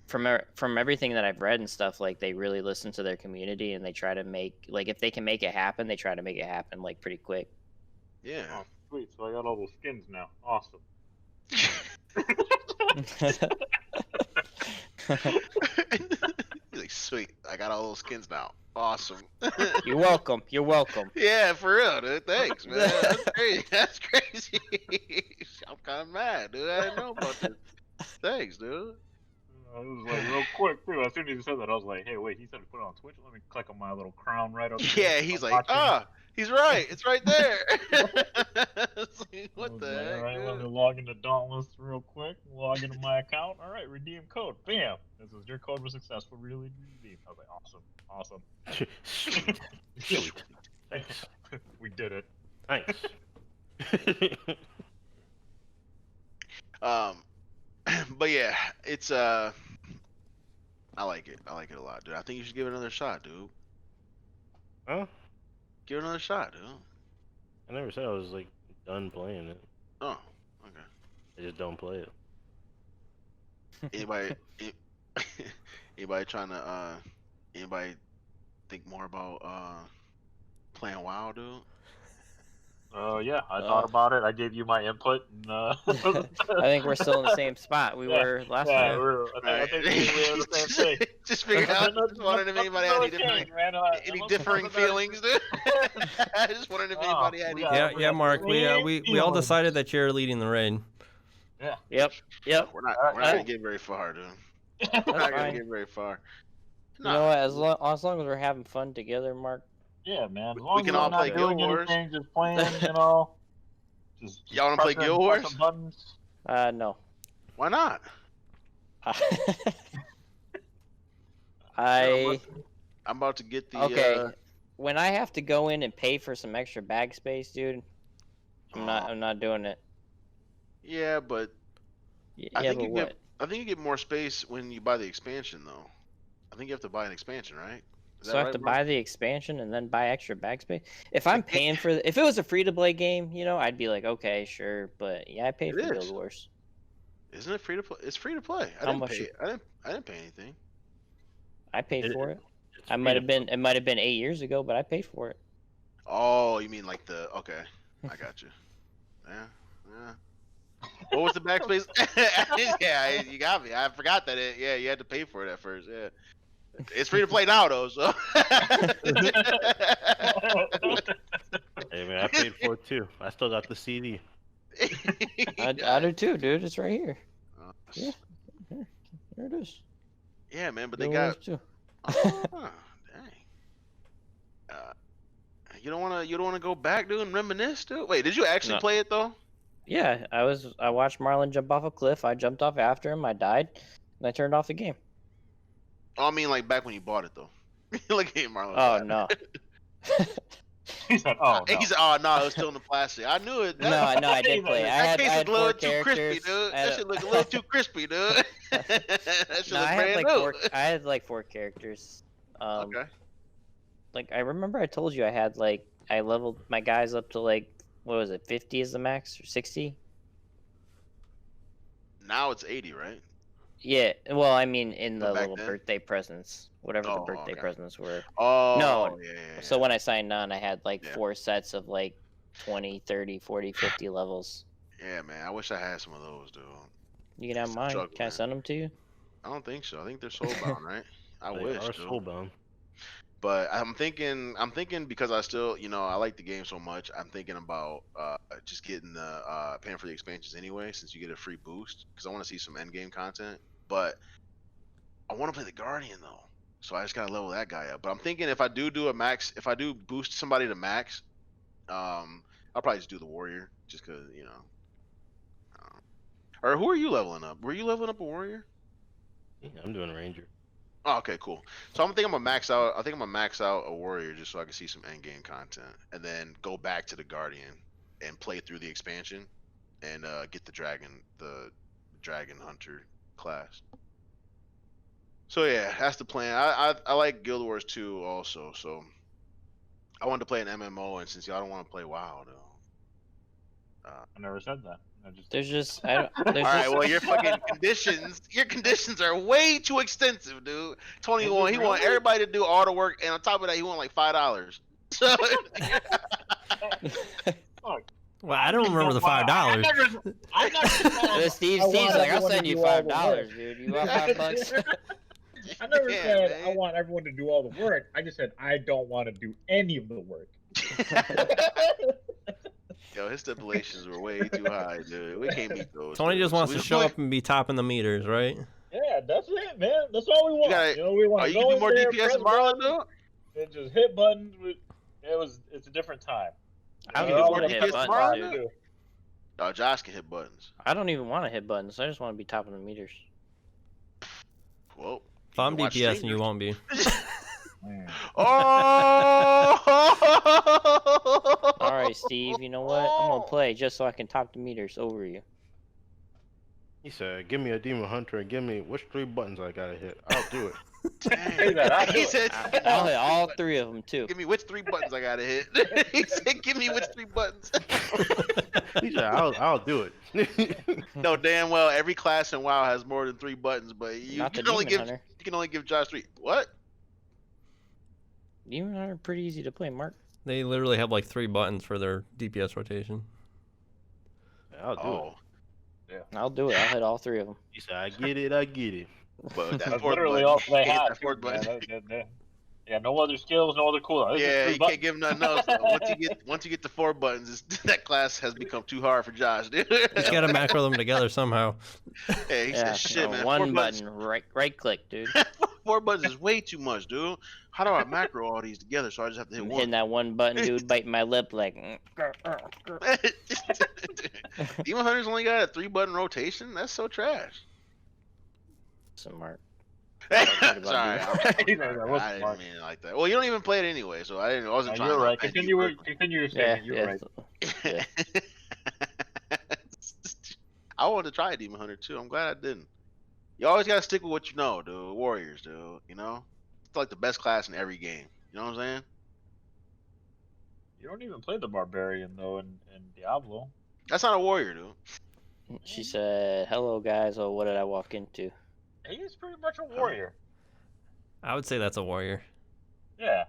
from everything that I've read and stuff, like they really listen to their community and they try to make like if they can make it happen, they try to make it happen like pretty quick. Yeah. Oh, sweet. So I got all those skins now. Awesome. He's like, sweet. I got all those skins now. Awesome. You're welcome. You're welcome. Yeah, for real, dude. Thanks, man. That's crazy. That's crazy. I'm kind of mad, dude. I didn't know about this. Thanks, dude. It was like real quick too. As soon as you said that, I was like, "Hey, wait, he said to put it on Twitch. Let me click on my little crown right up there." Yeah, he's I'm like, watching. he's right. It's right there. It's like, I what was the like, heck? all right, let me Dude? log into Dauntless real quick. Log into my account. All right, redeem code. Bam. This is your code was successful. Really redeemed. I was like, awesome. Sweet. We did it. Thanks. But yeah, it's I like it. I like it a lot, dude. I think you should give it another shot, dude. Huh? Give it another shot, dude. I never said I was like done playing it. Oh, okay. I just don't play it. Anybody, anybody trying to anybody think more about playing WoW, dude? Yeah, I thought about it. I gave you my input. And, I think we're still in the same spot we Yeah, were last yeah, time. I think we were the same thing. Just figured out. Just wondering if anybody had any differing feelings, dude. I just wondered if anybody had any. Yeah, Mark. We all decided that you're leading the raid. Yeah. Yep. We're not gonna get very far, dude. We're That's not gonna fine. get very far. You know what? As long as we're having fun together, Mark. Yeah, man. As We long can as all I'm not play Guild doing Wars. anything, just playing, you know. Just Y'all wanna play pressing- Guild Wars? pressing buttons. No. Why not? I I'm about to get the. okay. When I have to go in and pay for some extra bag space, dude, I'm not doing it. Yeah, but I Yeah, think but you what? get. I think you get more space when you buy the expansion, though. I think you have to buy an expansion, right? Is So that I have right, to Mark? buy the expansion and then buy extra bag space. If I'm paying for, if it was a free to play game, you know, I'd be like, okay, sure. But yeah, I paid It for is. Guild Wars. Isn't it free to play? It's free to play. I How didn't much pay. you- I didn't pay anything. I paid It- for it. I might have been. It might have been 8 years ago, but I paid for it. Oh, you mean like the okay? I got you. Yeah, yeah. What was the backspace? Yeah, you got me. I forgot that. Yeah, you had to pay for it at first. Yeah, it's free to play now though. So. Hey man, I paid for it too. I still got the CD. I do too, dude. It's right here. Uh, Yeah. There it is. Yeah, man, but they There got. it is, too. Oh, dang. You don't wanna go back, dude, and reminisce, dude. Wait, did you actually No. play it though? Yeah, I watched Marlon jump off a cliff. I jumped off after him. I died, and I turned off the game. Oh, I mean, like back when you bought it though. Like, hey, Marlon. Oh died. no. He said, "Oh no." He said, "Oh no, it was still in the plastic." I knew it. No, I did play. I That case had is a little 4 too crispy, characters. dude. I had That shit look a little too crispy, dude. That shit No, look I had brand like new. 4. I had like 4 characters. Okay. Like I remember I told you I had like I leveled my guys up to like what was it, 50 is the max or 60? Now it's 80, right? Yeah. Well, I mean in But the back little then? birthday presents, whatever the Oh, birthday okay. presents were. Oh, No, yeah. So when I signed on, I had like Yeah. 4 sets of like 20, 30, 40, 50 levels. Yeah, man. I wish I had some of those, dude. You can have It's a mine. struggle, Can I man. send them to you? I don't think so. I think they're soulbound, right? I They wish, are dude. soulbound. But I'm thinking because I still, I like the game so much. I'm thinking about just getting the paying for the expansions anyway, since you get a free boost. Because I want to see some end game content. But I want to play the Guardian though, so I just gotta level that guy up. But I'm thinking if I do a max, if I do boost somebody to max, I'll probably just do the Warrior, just because Or who are you leveling up? Were you leveling up a Warrior? Yeah, I'm doing Ranger. Oh, okay, cool. So I'm gonna max out. I think I'm gonna max out a Warrior just so I can see some end game content, and then go back to the Guardian and play through the expansion, and get the Dragon Hunter class. So yeah, that's the plan. I like Guild Wars 2 also, so I wanted to play an MMO, and since y'all don't want to play WoW though. I never said that. I just There's just I don't. There's All right, just, well your fucking conditions are way too extensive, dude. Tony he want everybody to do all the work, and on top of that, he want like $5. So Well, I don't remember the $5. I never Steve's want like, I'll everyone to send you do all the $5, work. dude. You want $5? I never Yeah, said man. I want everyone to do all the work. I just said I don't want to do any of the work. Yo, his stipulations were way too high, dude. We can't meet those. Tony dude. just So wants we to show play- up and be topping the meters, right? Yeah, that's it, man. That's all we want. gotta- We want Oh, to you go can do in more there, DPS press than Marlon, buttons, dude? and just hit buttons. It's a different time. I don't You even do want more to DPS hit than buttons, Marlon, dude. dude? Oh, Josh can hit buttons. I don't even want to hit buttons. I just want to be topping the meters. Well, If I'm can watch DPS and streamers. you won't be. Oh! All right, Steve. You know what? I'm gonna play just so I can top the meters over you. He said, "Give me a Demon Hunter and give me which 3 buttons I gotta hit. I'll do it." Dang. He said, I'll hit all 3 of them too. "Give me which 3 buttons I gotta hit." He said, "Give me which 3 buttons." He said, "I'll do it." No, damn well, every class in WoW has more than 3 buttons, but you Not the can only Demon give Hunter. you can only give Josh 3. What? Demon Hunter pretty easy to play, Mark. They literally have like 3 buttons for their DPS rotation. I'll do it. Oh, I'll do it. I'll hit all 3 of them. He said, "I get it. I get it." but that That's fourth literally button, all they you can't hit have. that fourth too, man. button. Yeah, no other skills, no other cooldown. This is Yeah, 3 you buttons. can't give him nothing else. Though. Once you get to 4 buttons, that class has become too hard for Josh, dude. Just gotta macro them together somehow. Yeah, he Yeah, said, "Shit, no, man, 1 4 buttons, button, right click, dude. 4 buttons is way too much, dude. How do I macro all these together? So I just have to hit I'm one." hitting that 1 button, dude, biting my lip like. Demon Hunter's only got a 3-button rotation. That's so trash. Some Mark. Sorry, about I He's like, "What's didn't Mark?" mean it like that. Well, you don't even play it anyway, so I wasn't trying. You're to right. offend Continue. you Continue your Yeah, statement. You're yeah. right. I wanted to try Demon Hunter too. I'm glad I didn't. You always gotta stick with what you know, dude. Warriors, dude. You know, it's like the best class in every game. You know what I'm saying? You don't even play the barbarian though in Diablo. That's not a warrior, dude. She said, "Hello, guys. Oh, what did I walk into?" He is pretty much a warrior. I would say that's a warrior. Yeah.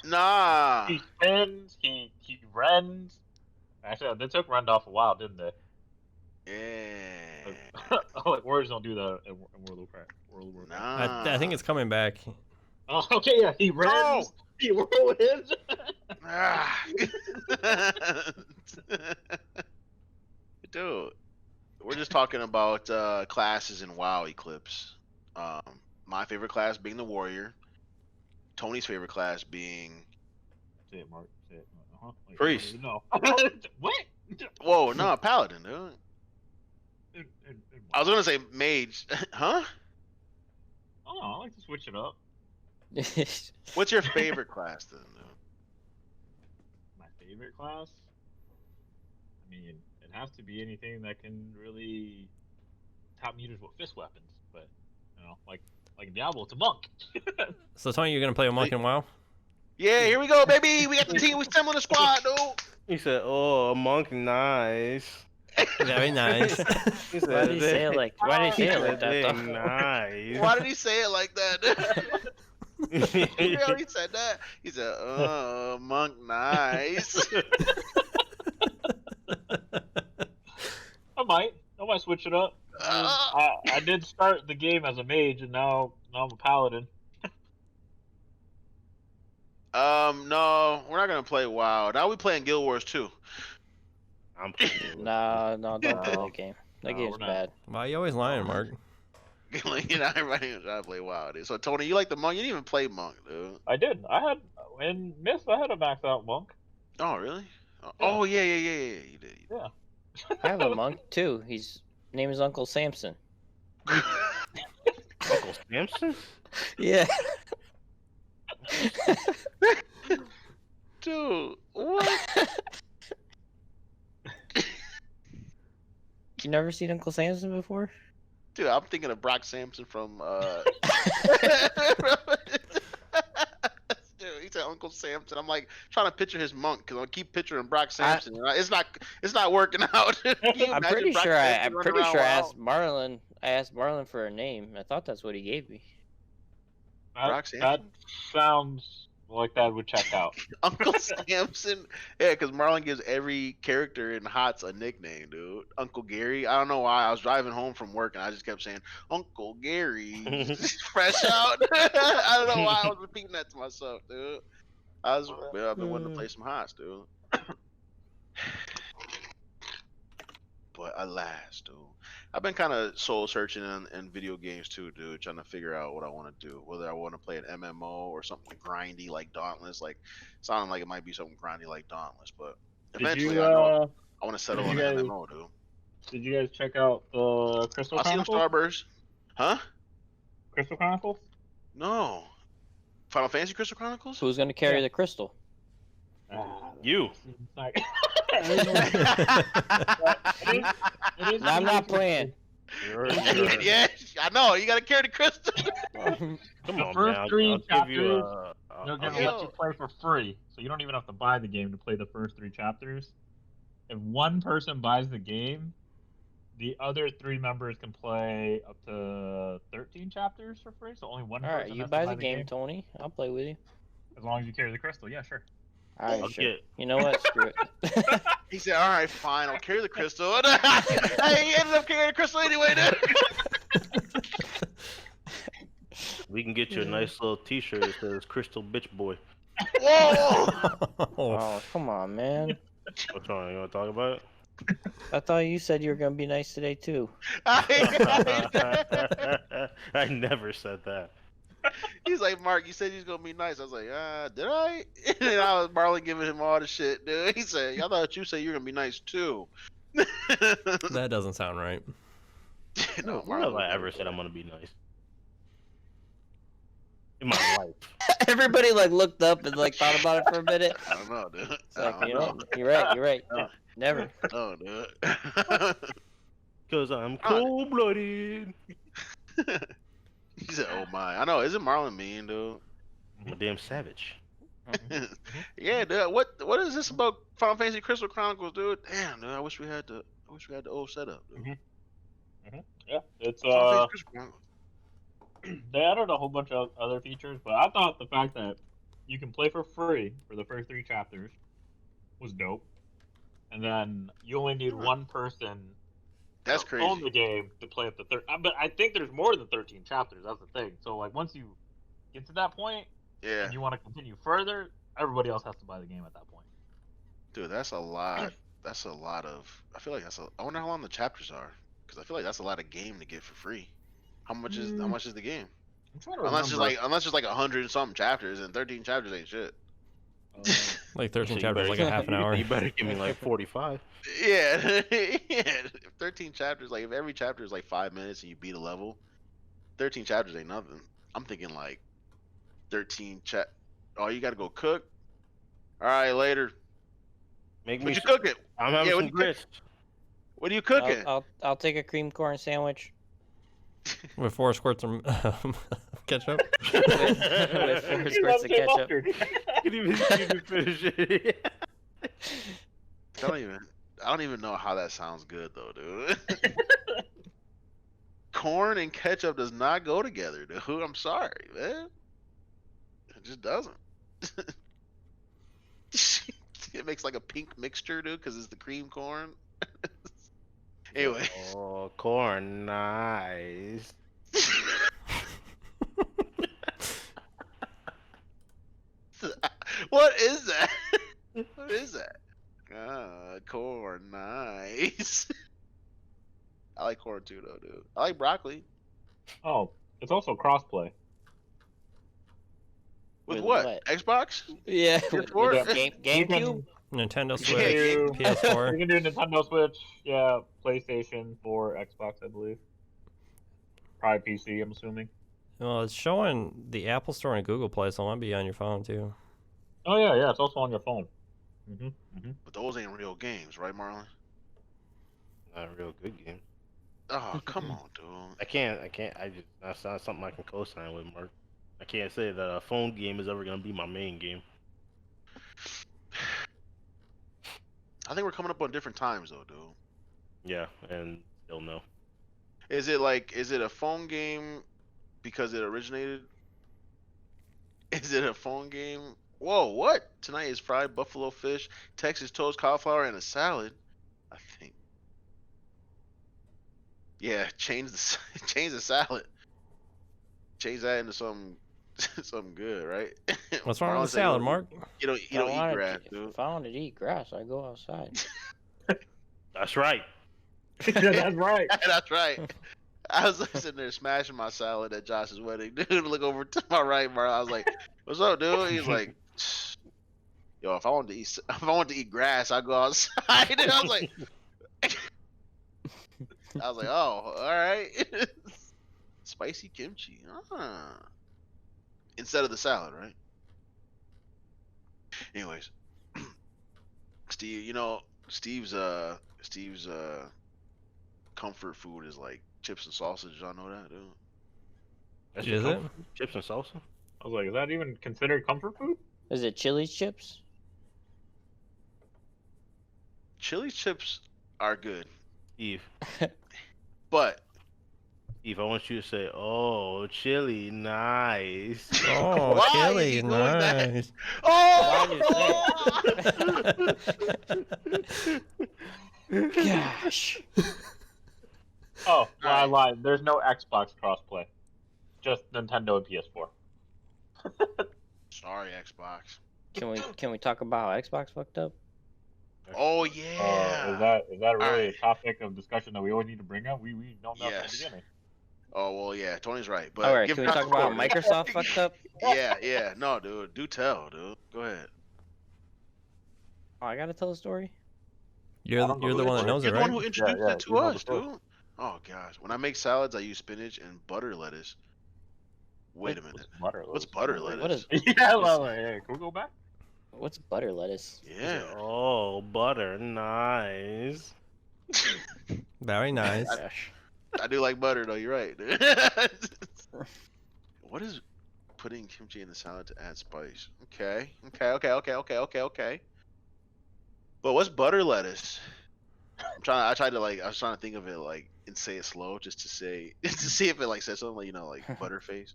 Nah. He spins. He rends. Actually, they took Rend off a while, didn't they? Yeah. Like Warriors don't do that in World of Warcraft. I think Nah. it's coming back. Oh, okay, yeah. He rends. No. He whirlwinds. Ah. Dude, we're just talking about classes in WoW Eclipse. My favorite class being the warrior. Tony's favorite class being Say it, Mark. Say it. Wait, Priest. No. What? whoa, no, paladin, dude. In I was gonna say mage, huh? Oh, I like to switch it up. What's your favorite class then, dude? My favorite class? I mean, it has to be anything that can really top meters with fist weapons. But like Diablo, it's a monk. So Tony, you're gonna play a monk in WoW? Yeah, here we go, baby. We got the team. We similar squad, dude. He said, "Oh, a monk, nice." Very nice. He Why did he say it like? Why did he say it like that? "They Though? nice." Why did he say it like that? He already said that. He said, monk, nice. I might switch it up. I did start the game as a mage, and now I'm a paladin. No, we're not gonna play WoW. Now we playing Guild Wars 2. I'm playing. No, don't play No. that game. That No, game's we're not. bad. Why are you always lying, Mark? You know, everybody was trying to play WoW, dude. So Tony, you like the monk? You didn't even play monk, dude. I did. I had in Myth. I had a maxed out monk. Oh, really? Oh, yeah. You did. Yeah. I have a monk too. His name is Uncle Samson. Uncle Samson? Yeah. Dude, what? You never seen Uncle Samson before? Dude, I'm thinking of Brock Sampson from Dude, he said Uncle Samson. I'm like trying to picture his monk because I keep picturing Brock Sampson. And it's not working out. Can you I'm imagine pretty Brock sure. Sampson I'm running pretty around sure. I WoW? asked Marlon. I asked Marlon for a name. I thought that's what he gave me. Brock That Sampson? sounds like that would check out. Uncle Samson. Yeah, because Marlon gives every character in HOTS a nickname, dude. Uncle Gary. I don't know why. I was driving home from work and I just kept saying, Uncle Gary. Fresh out. I don't know why I was repeating that to myself, dude. I've been wanting to play some HOTS, dude. But alas, dude. I've been kind of soul searching in video games too, dude, trying to figure out what I want to do. Whether I want to play an MMO or something grindy like Dauntless. Like, sounding like it might be something grindy like Dauntless, but eventually I know I want to settle on an MMO, dude. Did you guys check out the Crystal I see them Chronicles? Starburst. Huh? Crystal Chronicles? No. Final Fantasy Crystal Chronicles? Who's gonna carry Yeah. the crystal? You. It is No, I'm not playing. Yeah, I know. You gotta carry the crystal. Come The on, first man. three I'll give you chapters, They're I'll gonna give- let you play for free, so you don't even have to buy the game to play the first 3 chapters. If one person buys the game, the other 3 members can play up to 13 chapters for free. So only one All person right, you has buy to the game, Tony. I'll play with you. as long as you carry the crystal. Yeah, sure. All right, I'll sure. get- You know what? Screw it. He said, "All right, fine. I'll carry the crystal." I ended up carrying the crystal anyway, dude. We can get you a nice little T-shirt that says "Crystal Bitch Boy." Whoa! Oh, come on, man. What's wrong? You want to talk about I thought you said you were gonna be nice today too. it? I never said that. He's like, "Mark, you said you was gonna be nice." I was like, did I?" And then I was Marlon giving him all the shit, dude. He said, "I thought you said you were gonna be nice too." That doesn't sound right. No, When have I ever said I'm gonna be nice? In my life. Everybody like looked up and like thought about it for a minute. I don't know, dude. It's I like, don't you know. know, you're right. You're right. Never. Oh, dude. Because I'm cold-blooded. He said, "Oh my." I know. Isn't Marlon mean, dude? I'm a damn savage. Yeah, dude. What is this about Final Fantasy Crystal Chronicles, dude? Damn, dude. I wish we had the old setup, dude. Yeah, it's Final Fantasy Crystal Chronicles. they added a whole bunch of other features, but I thought the fact that you can play for free for the first 3 chapters. Was dope. And then you only need Huh. one person That's to own crazy. the game to play up to 13. But I think there's more than 13 chapters. That's the thing. So like once you get to that point Yeah, and you want to continue further, everybody else has to buy the game at that point. dude, that's a lot. That's a lot of. I feel like that's a. I wonder how long the chapters are, because I feel like that's a lot of game to get for free. How much is the game? I'm trying to Unless remember. it's like 100 and something chapters, and 13 chapters ain't shit. Like 13 So you chapters, better- like a half an hour. You better give me like 45. Yeah, yeah. If 13 chapters, like if every chapter is like 5 minutes and you beat a level, 13 chapters ain't nothing. I'm thinking like 13 chat. Oh, you gotta go cook. All right, later. Make What me. you cooking? I'm having Yeah, what some you cook- grits. What are you cooking? I'll take a cream corn sandwich With 4 squirts of ketchup. with 4 squirts of ketchup. You didn't even finish it. I don't even know how that sounds good though, dude. Corn and ketchup does not go together, dude. I'm sorry, man. It just doesn't. It makes like a pink mixture, dude, because it's the cream corn. Anyway. Oh, corn, nice. What is that? What is that? Corn, nice. I like corn too, though, dude. I like broccoli. Oh, it's also crossplay. With With what? what? Xbox? Yeah, PS4? GameCube. Nintendo You Switch, can do- You PS4. can do Nintendo Switch, yeah, PlayStation 4, Xbox, I believe. Probably PC, I'm assuming. Well, it's showing the Apple Store and Google Play, so it might be on your phone too. Oh yeah, it's also on your phone. But those ain't real games, right, Marlon? Not a real good game. Oh, come on, dude. I can't. That's not something I can co-sign with, Mark. I can't say that a phone game is ever gonna be my main game. I think we're coming up on different times, though, dude. Yeah, and still no. Is it a phone game because it originated? Is it a phone game? Whoa, what? Tonight is fried buffalo fish, Texas toast, cauliflower, and a salad. I think. Yeah, change the salad. Change that into something good, right? What's wrong Marlon with the said salad, Mark? You don't eat grass, dude. If I wanted to eat grass, I go outside. That's right. That's right. That's right. I was sitting there smashing my salad at Josh's wedding. Dude, look over to my right, Marlon. I was like, "What's up, dude?" He's like, "Yo, if I wanted to eat grass, I'd go outside." And I was like, "Oh, all right." Spicy kimchi, instead of the salad, right? Anyways, Steve, Steve's comfort food is like chips and sausage. Y'all know that, dude? That's Is your it? comfort food? Chips and salsa? I was like, is that even considered comfort food? Is it Chili's chips? Chili chips are good, Steve, but I want you to say, "Oh, chili, nice." Oh, Why chili, is he doing that? nice. Gosh. Oh, well, I Alright. lied. There's no Xbox crossplay. Just Nintendo and PS4. Sorry, Xbox. Can we talk about how Xbox fucked up? Oh yeah. Is that really Alright. a topic of discussion that we always need to bring up? We know that from the Yes. beginning. Oh well, yeah. Tony's right. But All right, give can we talk about how Microsoft fucked up? Yeah. No, dude. Do tell, dude. Go ahead. Oh, I gotta tell the story. You're the one that knows You're it, the one right? who introduced Yeah, it to you know the us, story. dude. Oh gosh. When I make salads, I use spinach and butter lettuce. Wait a minute. What's butter lettuce? What is Yeah, hey, can we go back? what's butter lettuce? Yeah. Oh, butter, nice. Very nice. Gosh. I do like butter though. You're right. Dude. What is putting kimchi in the salad to add spice? Okay. But what's butter lettuce? I was trying to think of it like and say it slow just to see if it like says something like like butterface.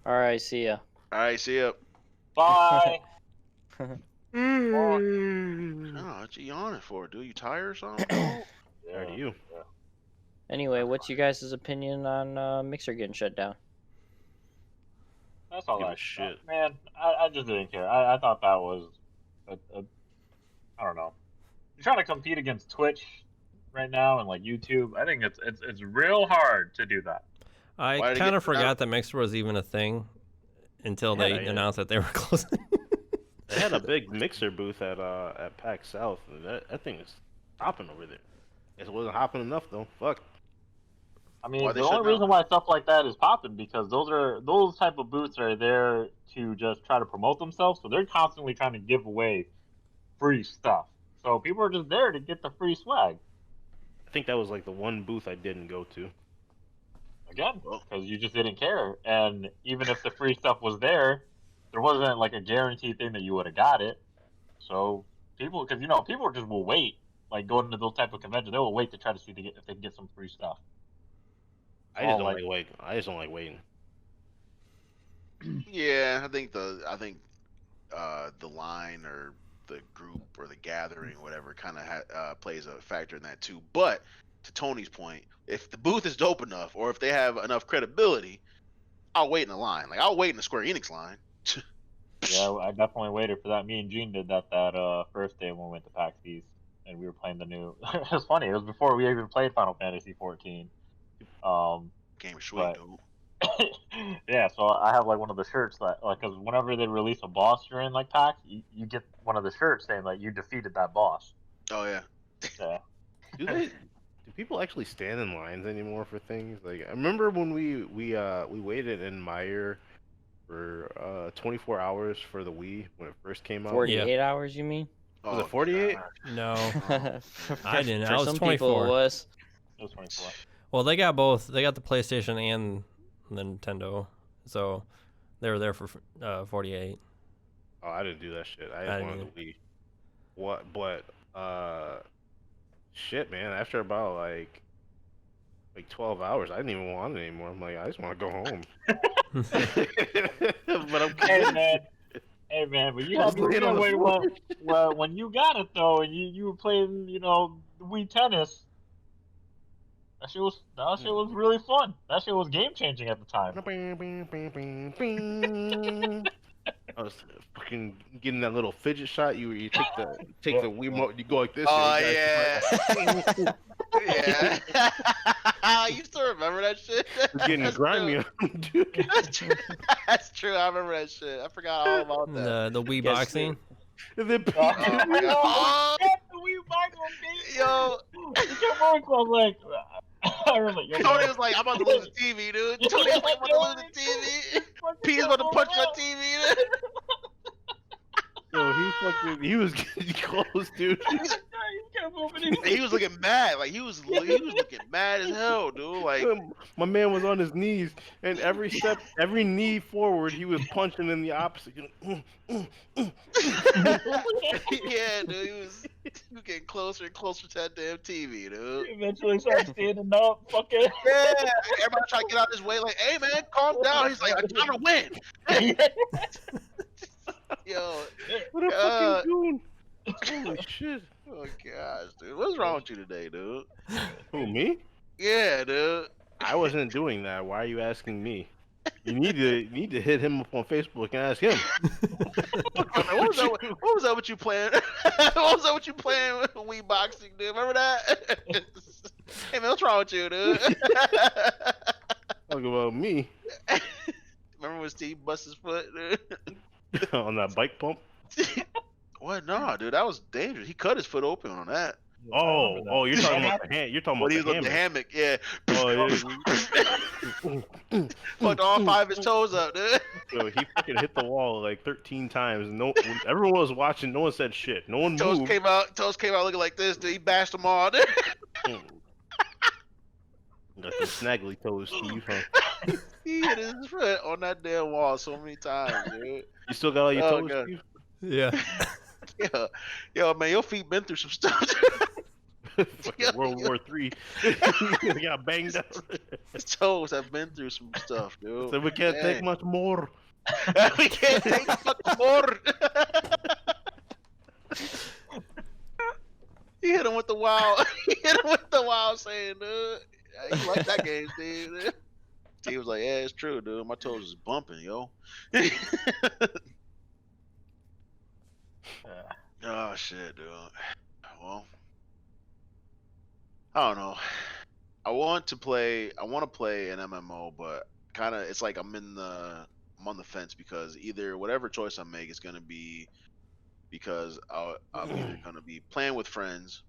All right, see ya. All right, see ya. Bye. Oh, what you yawning for, dude? You tired or something? Tired Yeah. of you. Anyway, what's you guys' opinion on Mixer getting shut down? That's all Give a that shit. Man, I just didn't care. I thought that was I don't know. You're trying to compete against Twitch right now and like YouTube. I think it's real hard to do that. I Why did it kind get of shut down? forgot that Mixer was even a thing until Yeah, they yeah. announced that they were closing. They had a big Mixer booth at PAX South, and that thing is hopping over there. Guess it wasn't hopping enough though. Fuck. I mean, Why they the shut only reason down? why stuff like that is popping because those type of booths are there to just try to promote themselves. So they're constantly trying to give away free stuff. So people are just there to get the free swag. I think that was like the one booth I didn't go to. Again, Well. because you just didn't care. And even if the free stuff was there wasn't like a guaranteed thing that you would have got it. So people, because people just will wait, like going to those type of conventions, they will wait to try to see if they can get some free stuff. I just Oh, don't like- like waiting. I just don't like waiting. Yeah, I think the line or the group or the gathering, whatever, kind of plays a factor in that too. But to Tony's point, if the booth is dope enough, or if they have enough credibility, I'll wait in the line. Like I'll wait in the Square Enix line. Yeah, I definitely waited for that. Me and Gene did that first day when we went to PAX East, and we were playing the new. It was funny. It was before we even played Final Fantasy 14. Game is sweet, But- dude. Yeah, so I have like one of the shirts that like, because whenever they release a boss during like PAX, you get one of the shirts saying like you defeated that boss. Oh yeah. Yeah. Do people actually stand in lines anymore for things? Like I remember when we waited in Meyer for 24 hours for the Wii when it first came out. 48 hours, you mean? Was it 48? God. No, For- I didn't. For I was some 24. people, it was. It was 24. Well, they got both. They got the PlayStation and the Nintendo, so they were there for 48. Oh, I didn't do that shit. I I just didn't wanted the Wii. What? But shit, man. After about like 12 hours, I didn't even want it anymore. I'm like, I just want to go home. But I'm Hey man, but you Just had lay it on the wait, floor. well, when you got it though, and you were playing, Wii tennis. That shit was really fun. That shit was game changing at the time. I was fucking getting that little fidget shot. You take the Wiimote, you go like this. Oh and you guys- yeah. Yeah. You still remember that shit? It's getting That's grimy, true. dude. That's true. That's true. I remember that shit. I forgot all about that. The Wii Yes, boxing. And then Oh my God. Oh, the Wii box on me. Yo, It kept working, so I was like, I was like, yo, Tony man. was like, I'm about to lose the TV, dude. Tony was like, I'm about to lose the TV. P's about to punch my TV, dude. Yo, he was getting close, dude. He was looking mad. Like he was looking mad as hell, dude. Like My man was on his knees, and every knee forward, he was punching in the opposite. yeah, dude. He was getting closer and closer to that damn TV, dude. Eventually started standing up, fucking. Yeah, everybody trying to get out his way. Like, hey man, calm down. He's like, I'm trying to win. Yo, What a fucking goon! Holy shit! oh gosh, dude, what's wrong with you today, dude? Who, me? Yeah, dude. I wasn't doing that. Why are you asking me? You need to hit him up on Facebook and ask him. What was that? What you playing? What was that? What you playing with Wii boxing, dude? Remember that? Hey man, what's wrong with you, dude? Talk about me Remember when Steve bust his foot, dude? on that bike pump. What? No, dude, that was dangerous. He cut his foot open on that. Oh, you're talking about the hand. You're talking When about he was the on hammock. the hammock, yeah. Oh, yeah. Fucked all 5 of his toes up, dude. So he fucking hit the wall like 13 times. And when everyone was watching. No one said shit. No one Toes moved. came out looking like this, dude. He bashed them all, dude. Got the snaggly toes, Steve. Huh? He hit his foot on that damn wall so many times, dude. You still got all your Oh, toes, God. Steve? Yeah. Yeah. Yo, man, your feet been through some stuff. Fucking World War III. He got banged up. His toes have been through some stuff, dude. So we can't take Dang. much more. We can't take fucking more. He hit him with the wild. He hit him with the wild saying, "Dude, you like that game, Steve?" He was like, "Yeah, it's true, dude. My toes is bumping, yo." Oh shit, dude. Well, I don't know. I want to play an MMO, but kind of it's like I'm on the fence because either whatever choice I make is gonna be because I'm either gonna be playing with friends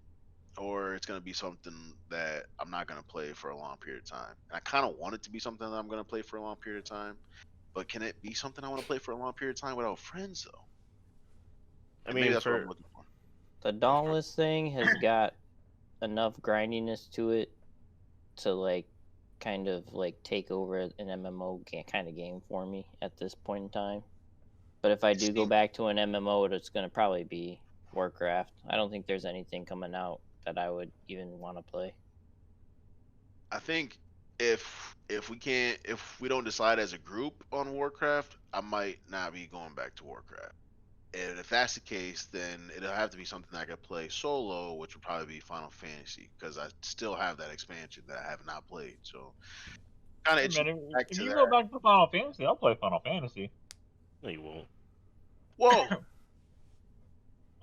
or it's gonna be something that I'm not gonna play for a long period of time. And I kind of want it to be something that I'm gonna play for a long period of time, but can it be something I want to play for a long period of time without friends though? I And mean, maybe that's what I'm looking for. The Dauntless thing has got enough grindiness to it to like kind of like take over an MMO kind of game for me at this point in time. But if I do go back to an MMO, it's going to probably be Warcraft. I don't think there's anything coming out that I would even want to play. I think if we don't decide as a group on Warcraft, I might not be going back to Warcraft. And if that's the case, then it'll have to be something I could play solo, which would probably be Final Fantasy, because I still have that expansion that I have not played. So kind of Hey, man, back if to you that. go back to Final Fantasy, I'll play Final Fantasy. No, you won't. Whoa,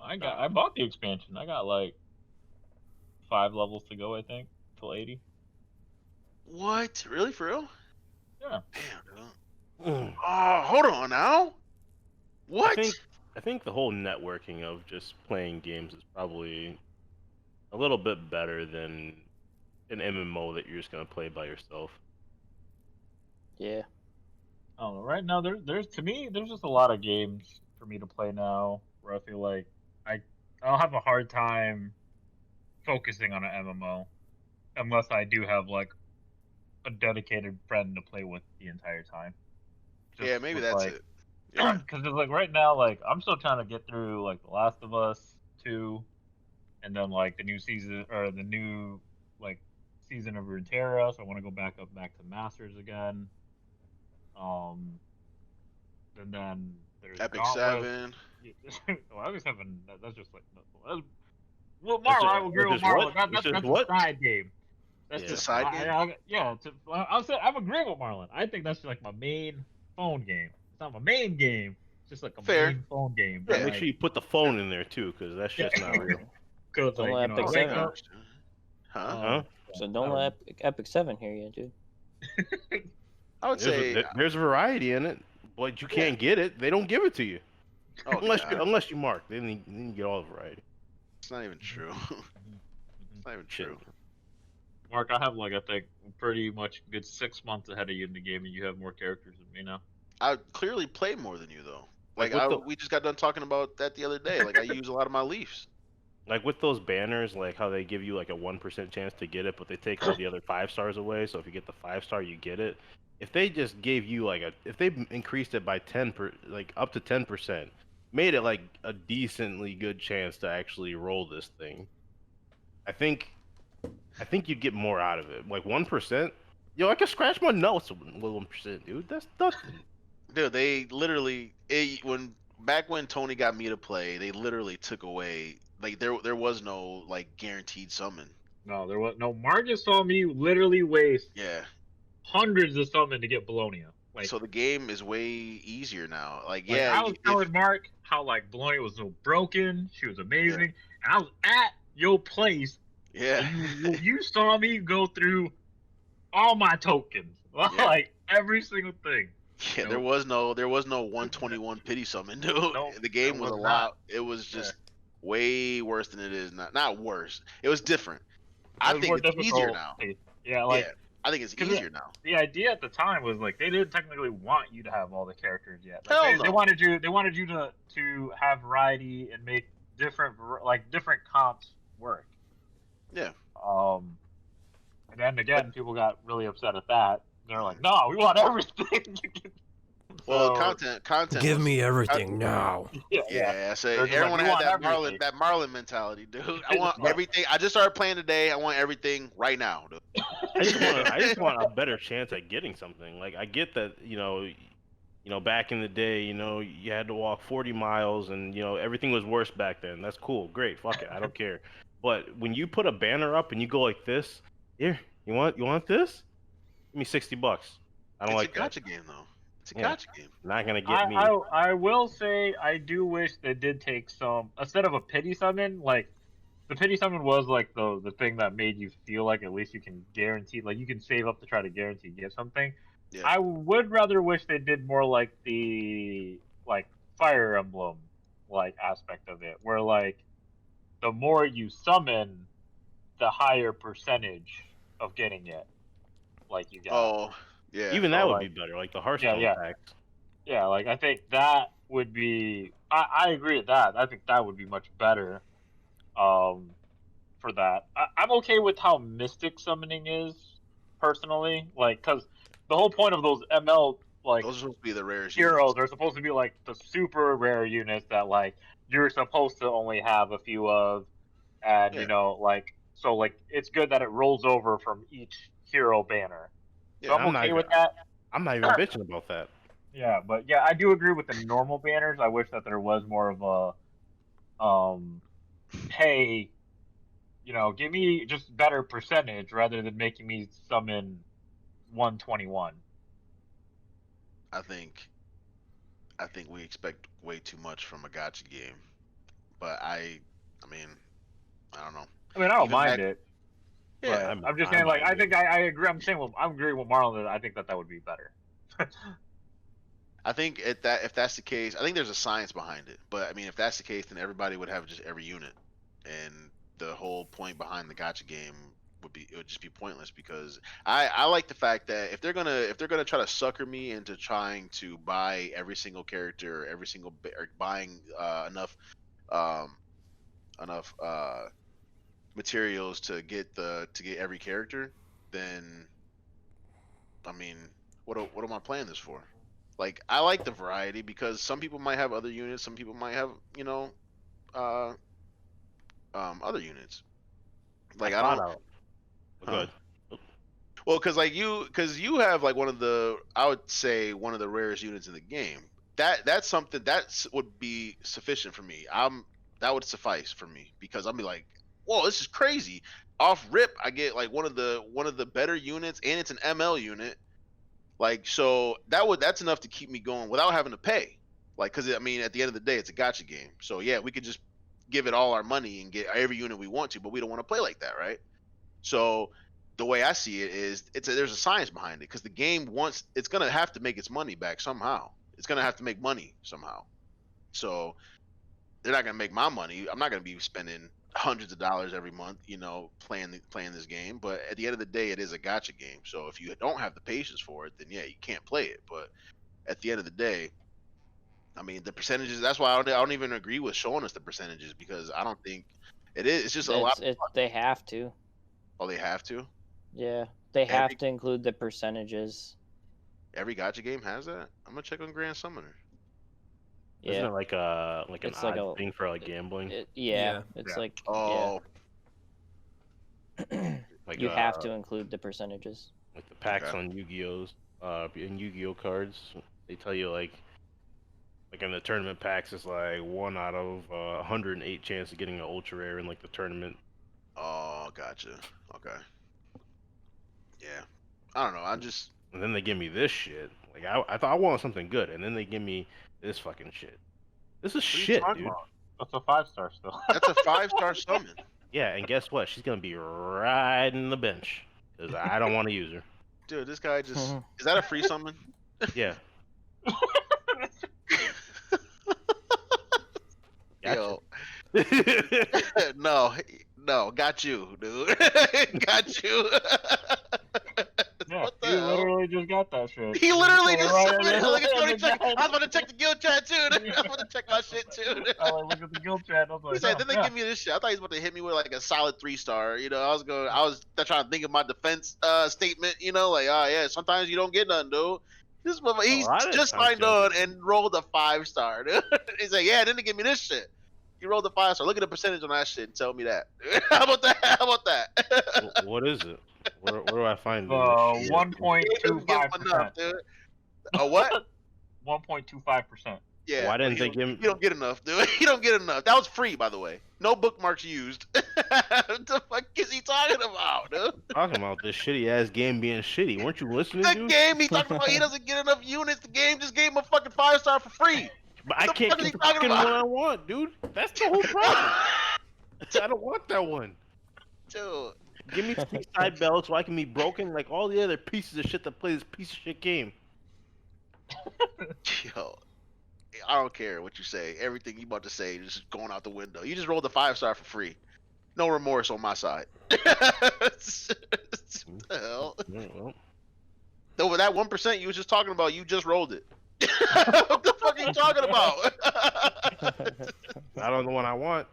I bought the expansion. I got like 5 levels to go, I think, till 80. what? Really, for real? Yeah. Damn, dude. Oh, hold on now. What? I think the whole networking of just playing games is probably a little bit better than an MMO that you're just gonna play by yourself. Yeah. I don't know. Right now, there's to me, there's just a lot of games for me to play now where I feel like I'll have a hard time focusing on an MMO unless I do have like a dedicated friend to play with the entire time. Yeah, maybe that's like, it. Yeah. Because like right now, like I'm still trying to get through like The Last of Us 2, and then like the new season or the new like season of Runeterra. So I want to go back to Masters again. And then there's Epic Gauntlet. 7. Well, Epic 7. That's just like well, That's Marlon, just- I will agree that's with just Marlon. what? That's That's just a what? side game. That's Yeah. just It's a side game? yeah. I'm agreeing with Marlon. I think that's like my main phone game. It's not my main game. It's just like a Fair. main phone game. But But, make sure you put the phone in there too, because that shit's Yeah. not real. Cause Don't like, let you know, Epic I wake 7. up, Huh? Huh? So don't let Epic 7 hear you, dude. I would say. There's variety in it, but you can't get it. They don't give it to you Oh, unless God. you mark. Then you get all the variety. It's not even true. It's not even Shit. true. Mark, I have like I think pretty much a good 6 months ahead of you in the game, and you have more characters than me now. I clearly play more than you though. Like, We just got done talking about that the other day. Like I use a lot of my leafs. Like with those banners, like how they give you like a 1% chance to get it, but they take all the other 5 stars away. So if you get the 5-star, you get it. If they just gave you like if they increased it by like up to 10%, made it like a decently good chance to actually roll this thing, I think you'd get more out of it. Like 1%, yo, I can scratch my nose with 1%, dude. That's nothing. Dude, they literally back when Tony got me to play, they literally took away like there was no like guaranteed summon. No, there was no. Marcus saw me literally waste Yeah. hundreds of summon to get Bologna. Like, So the game is way easier now. Like like, yeah, I was telling Mark how like Bologna was so broken, she was amazing, and I was at your place. yeah. And you saw me go through all my tokens, like every single thing. Yeah, there was no 121 pity summon, dude. No, The game there was a was lot. not. It was just way worse than it is now. Not worse. It was different. I It was think more it's easier difficult. now. Yeah, like Yeah, I think it's 'cause easier now. the idea at the time was like they didn't technically want you to have all the characters yet. Like, Hell they no. wanted you to have variety and make different comps work. Yeah. And then again, people got really upset at that. They're like, "No, we want everything." Well, So- content. Give was- me everything now. Yeah, so They're just like, everyone "We had want that everything." Marlon mentality, dude. I want Right. everything. I just started playing today. I want everything right now, dude. I just want a better chance at getting something. Like I get that, back in the day, you had to walk 40 miles and, everything was worse back then. That's cool. Great. Fuck it. I don't care. But when you put a banner up and you go like this, here, you want this? Give me $60. I don't It's like a that. gacha game though. It's a Yeah. gacha game. Not gonna get me. I will say I do wish they did take some instead of a pity summon. Like the pity summon was like the thing that made you feel like at least you can guarantee, like you can save up to try to guarantee get something. Yeah. I would rather wish they did more like the like Fire Emblem like aspect of it, where like the more you summon, the higher percentage of getting it. Like you got. Oh, yeah. Even So, that would like, be better, like the Hearthstone yeah. packs. Yeah, like I think that would be. I agree with that. I think that would be much better. For that, I'm okay with how mystic summoning is personally. Like, because the whole point of those ML like Those are supposed to be the rarest heroes units. are supposed to be like the super rare units that like you're supposed to only have a few of, and Yeah. like so like it's good that it rolls over from each hero banner. So Yeah, I'm okay with that. I'm not even bitching about that. Yeah, but yeah, I do agree with the normal banners. I wish that there was more of a, hey, give me just better percentage rather than making me summon 121. I think we expect way too much from a gacha game. But I mean, I don't know. I mean, I don't Even mind back- it. Yeah, But I'm just saying, like, I think I agree. I'm agreeing with Marlon that I think that would be better. I think if that's the case, I think there's a science behind it. But I mean, if that's the case, then everybody would have just every unit, and the whole point behind the gacha game would just be pointless. Because I like the fact that if they're gonna try to sucker me into trying to buy every single character, or buying um, enough materials to get every character, then I mean, what am I playing this for? Like, I like the variety because some people might have other units, some people might have uh other units. Like I don't. Huh? Good. Well, because you have like I would say one of the rarest units in the game. That's something would be sufficient for me. That would suffice for me because I'll be like, whoa, this is crazy. Off rip, I get like one of the better units, and it's an ML unit. Like, so that's enough to keep me going without having to pay. Like, because I mean, at the end of the day, it's a gacha game. So yeah, we could just give it all our money and get every unit we want to, but we don't want to play like that, right? So the way I see it is, there's a science behind it because the game it's gonna have to make its money back somehow. It's gonna have to make money somehow. So they're not gonna make my money. I'm not gonna be spending hundreds of dollars every month, playing this game. But at the end of the day, it is a gacha game. So if you don't have the patience for it, then yeah, you can't play it. But at the end of the day, I mean, the percentages. That's why I don't even agree with showing us the percentages because I don't think it is. It's just a lot. They have to. Oh, they have to. Yeah, they have to include the percentages. Every gacha game has that. I'm gonna check on Grand Summoner. Yeah. Isn't it like an It's odd like a- thing for like gambling? It's Yeah. like Oh, Like you have to include the percentages. like the packs Okay. on Yu-Gi-Oh's, in Yu-Gi-Oh cards. They tell you like in the tournament packs, it's like 1 out of 108 chance of getting an ultra rare in like the tournament. oh, gotcha. Okay. Yeah. I don't know. I'm just. And then they give me this shit. Like I thought I wanted something good, and then they give me this fucking shit. This is What are you shit, talking dude. about? That's a 5-star still. That's a 5-star summon. Yeah, and guess what? She's gonna be riding the bench because I don't want to use her. Dude, this guy just. Is that a free summon? Yeah. Gotcha. Yo. No, got you, dude. Got you. Yeah, What the he hell? literally just got that shit. He literally just Right, summoned it. Look at yeah, Tony check. yeah. I was about to check the guild chat too. I was about to check my shit too. I like look at the guild chat. I was like, He said, oh, then they yeah. give me this shit. I thought he was about to hit me with like a solid 3-star. I was trying to think of my defense statement. Like, oh yeah, sometimes you don't get none, dude. This motherfucker, he's lot of just times signed you don't on and rolled a 5-star, dude. He's like, yeah, then they give me this shit. You rolled a 5-star. Look at the percentage on that shit and tell me that. How about that? How about that? What is it? Where do I find it? Uh, He doesn't give enough, 1.25%. dude. A what? 1.25%. Yeah. Why didn't but they you give don't- You don't get enough, dude. You don't get enough. That was free, by the way. No bookmarks used. What the fuck is he talking about, dude? talking about this shitty ass game being shitty? Weren't you listening, The dude? game he talking about, he doesn't get enough units. The game just gave him a fucking 5-star for free. But What I the can't fuck is get he the talking fucking about? one I want, dude. That's the whole problem. I don't want that one. Dude. Give me Seaside Bell so I can be broken like all the other pieces of shit that play this piece of shit game. Yo, I don't care what you say. Everything you about to say is just going out the window. You just rolled a 5-star for free. No remorse on my side. What the hell? Yeah, well, Over that 1% you was just talking about, you just rolled it. What the fuck are you talking about? I don't know what I want.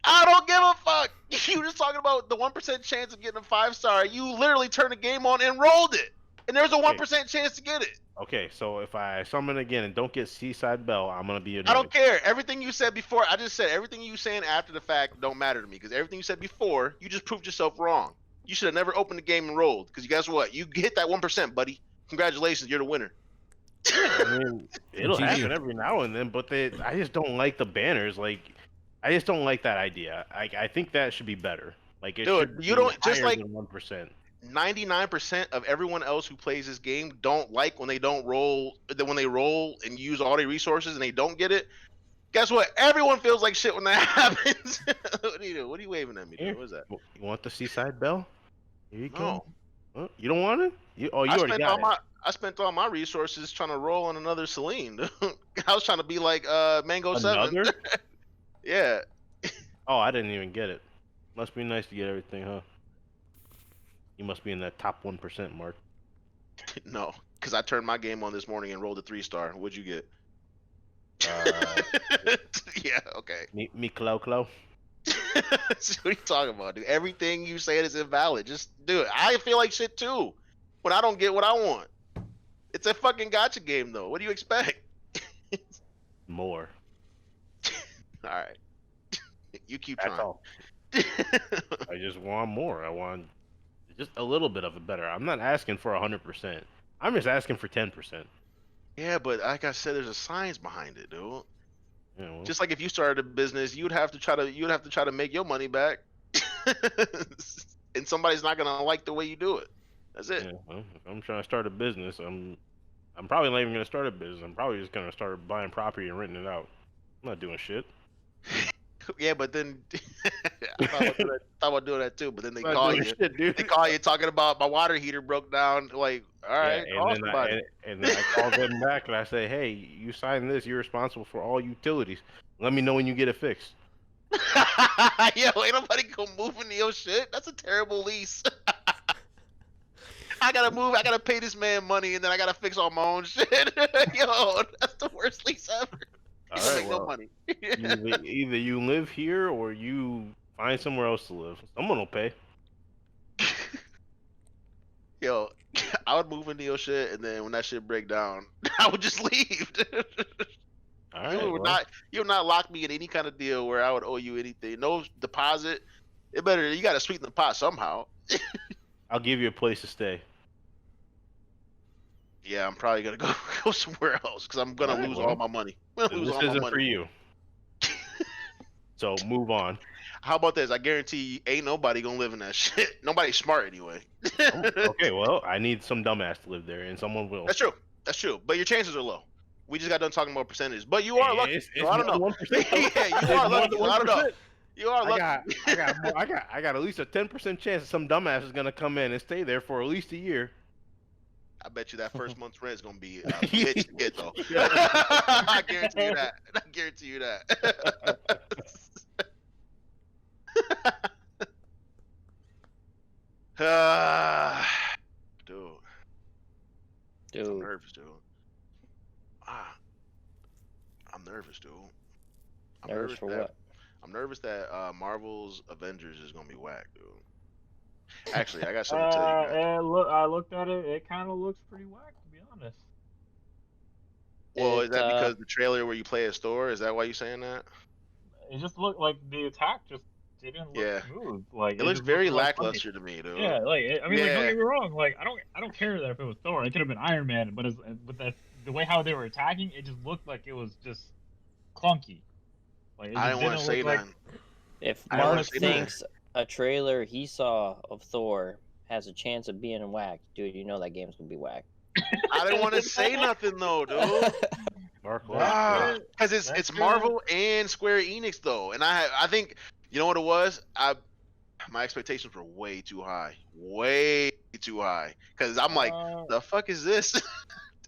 I don't give a fuck. You just talking about the 1% chance of getting a 5-star. You literally turned the game on and rolled it. And there's a 1% chance to get it. Okay, so if I summon again and don't get Seaside Bell, I'm gonna be annoyed. I don't care. Everything you said before, I just said everything you saying after the fact don't matter to me because everything you said before, you just proved yourself wrong. You should have never opened the game and rolled because guess what? You hit that 1%, buddy. Congratulations, you're the winner. I mean, it'll GG. happen every now and then, but I just don't like the banners. Like, I just don't like that idea. I think that should be better. Like, it Dude, should you be don't- just higher like- than 1%. 99% of everyone else who plays this game don't like when they don't roll. When they roll and use all their resources and they don't get it. Guess what? Everyone feels like shit when that happens. What do you do? What are you waving at me? Here. Dude? What is that? You want the Seaside Bell? Here you No. go. Huh? You don't want it? You I already spent got all it. I spent all my resources trying to roll on another Celine. I was trying to be like Mango 7. Another? Yeah. Oh, I didn't even get it. Must be nice to get everything, huh? You must be in that top 1% mark. No, because I turned my game on this morning and rolled a 3-star. What'd you get? Yeah, okay. Me Clo Clo. So what are you talking about, dude? Everything you said is invalid. Just do it. I feel like shit too when I don't get what I want. It's a fucking gotcha game, though. What do you expect? More. All right. You keep That's trying. all. I just want more. I want just a little bit of it better. I'm not asking for 100%. I'm just asking for 10%. Yeah, but like I said, there's a science behind it, dude. Yeah, well, Just like if you started a business, you'd have to try to make your money back, and somebody's not gonna like the way you do it. That's it. yeah, well, if I'm trying to start a business, I'm probably not even gonna start a business. I'm probably just gonna start buying property and renting it out. I'm not doing shit. Yeah, but then I thought about doing that too. But then they I'm not call doing you. shit, dude. They call you talking about my water heater broke down. Like, all right, Yeah, call and then somebody. and then I call them back and I say, hey, you signed this. You're responsible for all utilities. Let me know when you get it fixed. Yo, ain't nobody gonna move into your shit. That's a terrible lease. I gotta move. I gotta pay this man money, and then I gotta fix all my own shit. Yo, that's the worst lease ever. All You don't right, make well, no money. either you live here or you find somewhere else to live. Someone will pay. Yo, I would move into your shit, and then when that shit break down, I would just leave. All right. You would well, you would not lock me in any kind of deal where I would owe you anything. No deposit. You gotta sweeten the pot somehow. I'll give you a place to stay. Yeah, I'm probably gonna go somewhere else because I'm gonna Alright, lose well, all my money. I'm gonna lose This all my isn't money. for you. So move on. How about this? I guarantee you, ain't nobody gonna live in that shit. Nobody's smart anyway. Okay, well, I need some dumbass to live there, and someone will. That's true. That's true. But your chances are low. We just got done talking about percentages. But you are lucky. It's So I don't know. more than 1%. Yeah, you It's are more lucky. than So I don't know. 1%. You are lucky. I got at least a 10% chance that some dumbass is gonna come in and stay there for at least a year. I bet you that first month's rent is gonna be a bitch to get though. I guarantee you that. I guarantee you that. Dude, I'm Dude, nervous, dude. I'm nervous, dude. I'm nervous for that, what? I'm nervous that Marvel's Avengers is gonna be whack, dude. Actually, I got something to tell you guys. I looked at it. It kind of looks pretty whack, to be honest. Well, is It, that because the trailer where you play a store? Is that why you saying that? It just looked like the attack just didn't look Yeah. smooth. Like It looks just very looked like funny. lackluster to me, dude. Yeah, like I mean, like Yeah. don't get me wrong. Like I don't care that if it was Thor. It could have been Iron Man, but with that the way how they were attacking, it just looked like it was just clunky. Like it I just didn't want to didn't say look like. nothing. If I don't wanna Mark say nothing. thinks a trailer he saw of Thor has a chance of being whack, dude, you know that game's gonna be whack. I didn't want to say nothing though, dude. Dark That's Horse. good. Because That's it's good. Marvel and Square Enix though, and I think you know what it was. My expectations were way too high. Because I'm like, Uh, the fuck is this?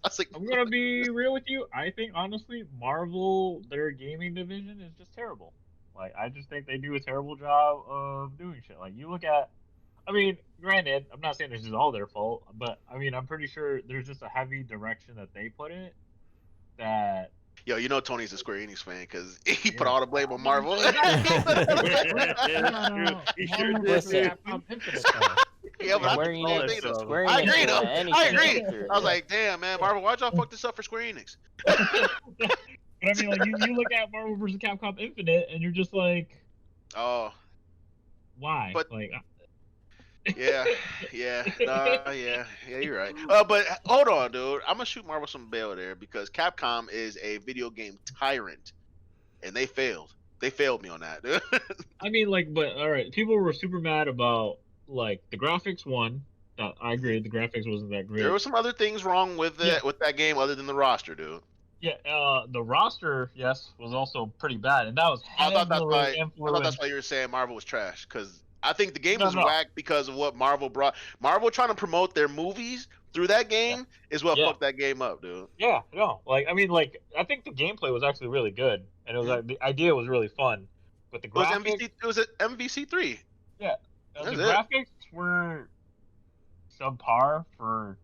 I was like, I'm gonna be real with you. I think honestly, Marvel, their gaming division is just terrible. Like I just think they do a terrible job of doing shit. Like you look at, I mean, granted, I'm not saying this is all their fault, but I mean, I'm pretty sure there's just a heavy direction that they put in it that. yo, you know Tony's a Square Enix fan because he put Yeah. all the blame on Marvel. We got He sure Marvel did. versus Listen. Capcom Infinite though. Yeah, but I Square think the same Enix, thing, though. Square I Enix agree will though. let I anything agree. come through. I was like, damn man, Marvel, why'd y'all fuck this up for Square Enix? But I mean, like you look at Marvel versus Capcom Infinite, and you're just like, Oh, why? but Like, yeah, yeah, you're right. But hold on, dude. I'm gonna shoot Marvel some bail there because Capcom is a video game tyrant, and they failed. They failed me on that, dude. I mean, like, but all right, people were super mad about like the graphics. One, that I agree, the graphics wasn't that great. There were some other things wrong with it, Yeah. with that game other than the roster, dude. Yeah, the roster, yes, was also pretty bad, and that was I thought that's heavily why. I thought influenced. that's why you were saying Marvel was trash because I think the game No, is no. whack because of what Marvel brought. Marvel trying to promote their movies through that game is what Yeah. fucked that game up, dude. Yeah, no, like I mean, like I think the gameplay was actually really good, and it was like the idea was really fun, but the It was graphics, MVC. It was at MVC3. the That's it. graphics were subpar for,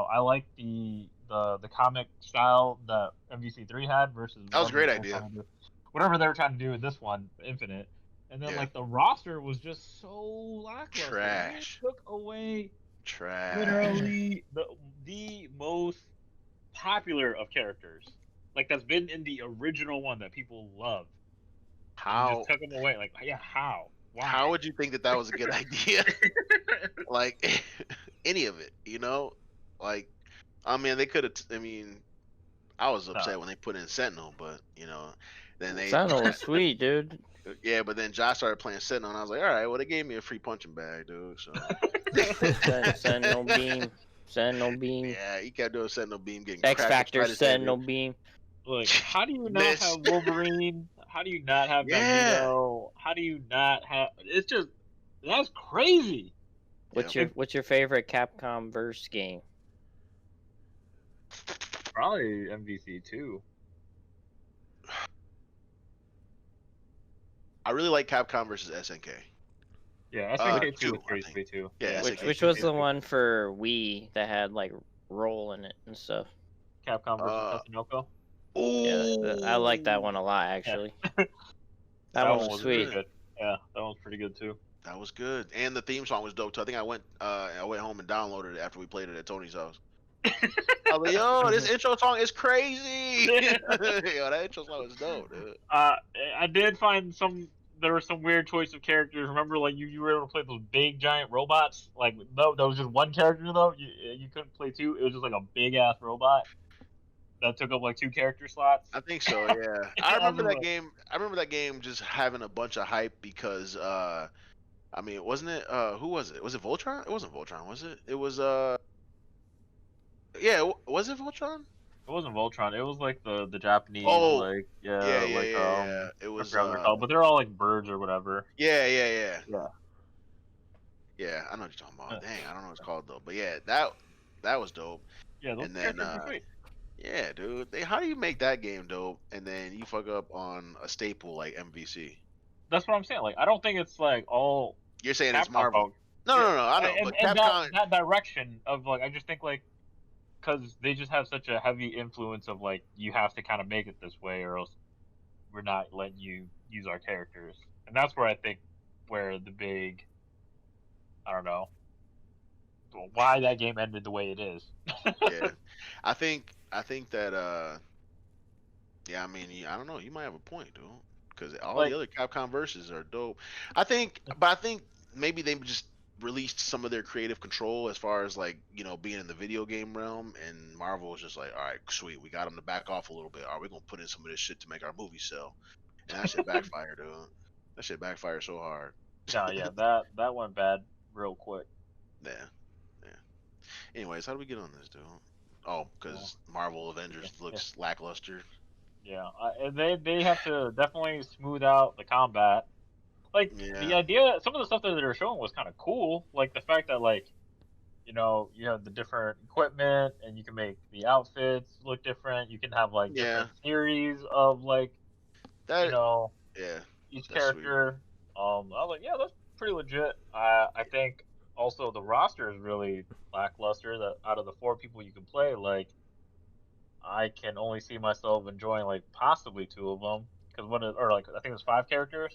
I like the comic style that MVC3 had versus That was a whatever great they were idea. trying to do- whatever they were trying to do with this one, Infinite, and then Yeah. like the roster was just so lackluster. Trash. It took away Trash. literally the most popular of characters, like that's been in the original one that people love. You How just took them away. Like, yeah, how? Why? how would you think that was a good idea? Like any of it, Like I mean, they could have. I mean, I was upset when they put in Sentinel, but then they. Sentinel was sweet, dude. Yeah, but then Josh started playing Sentinel, and I was like, all right, well, they gave me a free punching bag, dude. So Sentinel beam, Sentinel beam, yeah, he kept doing Sentinel beam, getting X cracked Factor, upside his head, Sentinel dude. beam. Like, how do you not Miss. have Wolverine? How do you not have Yeah. Magneto? How do you not have? It's just that's crazy. What's Yeah. your favorite Capcom verse game? Probably MVC too. I really like Capcom versus SNK. Yeah, SNK two, two was I pretty think. sweet too. Yeah, Which SNK was two. the one for Wii that had like roll in it and stuff? Capcom versus Tatsunoko. Ooh, I like that one a lot actually. That one was pretty sweet. good. Yeah, that one was pretty good too. That was good, and the theme song was dope too. I think I went home and downloaded it after we played it at Tony's house. I was like, yo, this intro song is crazy. Yo, that intro song was dope, dude. I did find there was some weird choice of characters. Remember, like you were able to play those big giant robots. Like no, there was just one character though. You couldn't play two. It was just like a big ass robot that took up like 2 character slots. I think so, yeah. I remember that game. I remember that game just having a bunch of hype because, I mean, wasn't it? Who was it? Was it Voltron? It wasn't Voltron, was it? It was yeah. Was it Voltron? It wasn't Voltron. It was like the Japanese Oh, like yeah. It I was. forgot what they're called, but they're all like birds or whatever. Yeah. Yeah. Yeah, I know what you're talking about. Dang, I don't know what it's called though. But yeah, that was dope. Yeah, those And then, characters were sweet. Yeah, dude. How do you make that game dope and then you fuck up on a staple like MVC? That's what I'm saying. Like I don't think it's like all You're saying it's Capcom Marvel. fault. No, I know. And, But and Capcom. that direction of like I just think like because they just have such a heavy influence of like you have to kind of make it this way or else we're not letting you use our characters, and that's where I think where the big I don't know why that game ended the way it is. Yeah, I think that yeah, I mean, I don't know. You might have a point, dude. Because all Like- the other Capcom verses are dope. I think maybe they just released some of their creative control as far as like being in the video game realm, and Marvel was just like, all right, sweet, we got them to back off a little bit. All right, we're gonna put in some of this shit to make our movie sell, and that shit backfired, dude. That shit backfired so hard. Yeah, that went bad real quick. Yeah, yeah. Anyways, how do we get on this, dude? Oh, because Marvel Avengers looks lackluster. Yeah, they have to definitely smooth out the combat. Like the idea, some of the stuff that they were showing was kind of cool. Like the fact that like, you have the different equipment and you can make the outfits look different. You can have like different series of like, that. Each that's character. I was like, yeah, that's pretty legit. I think also the roster is really lackluster. That out of the 4 people you can play, like, I can only see myself enjoying like possibly 2 of them because I think there's 5 characters.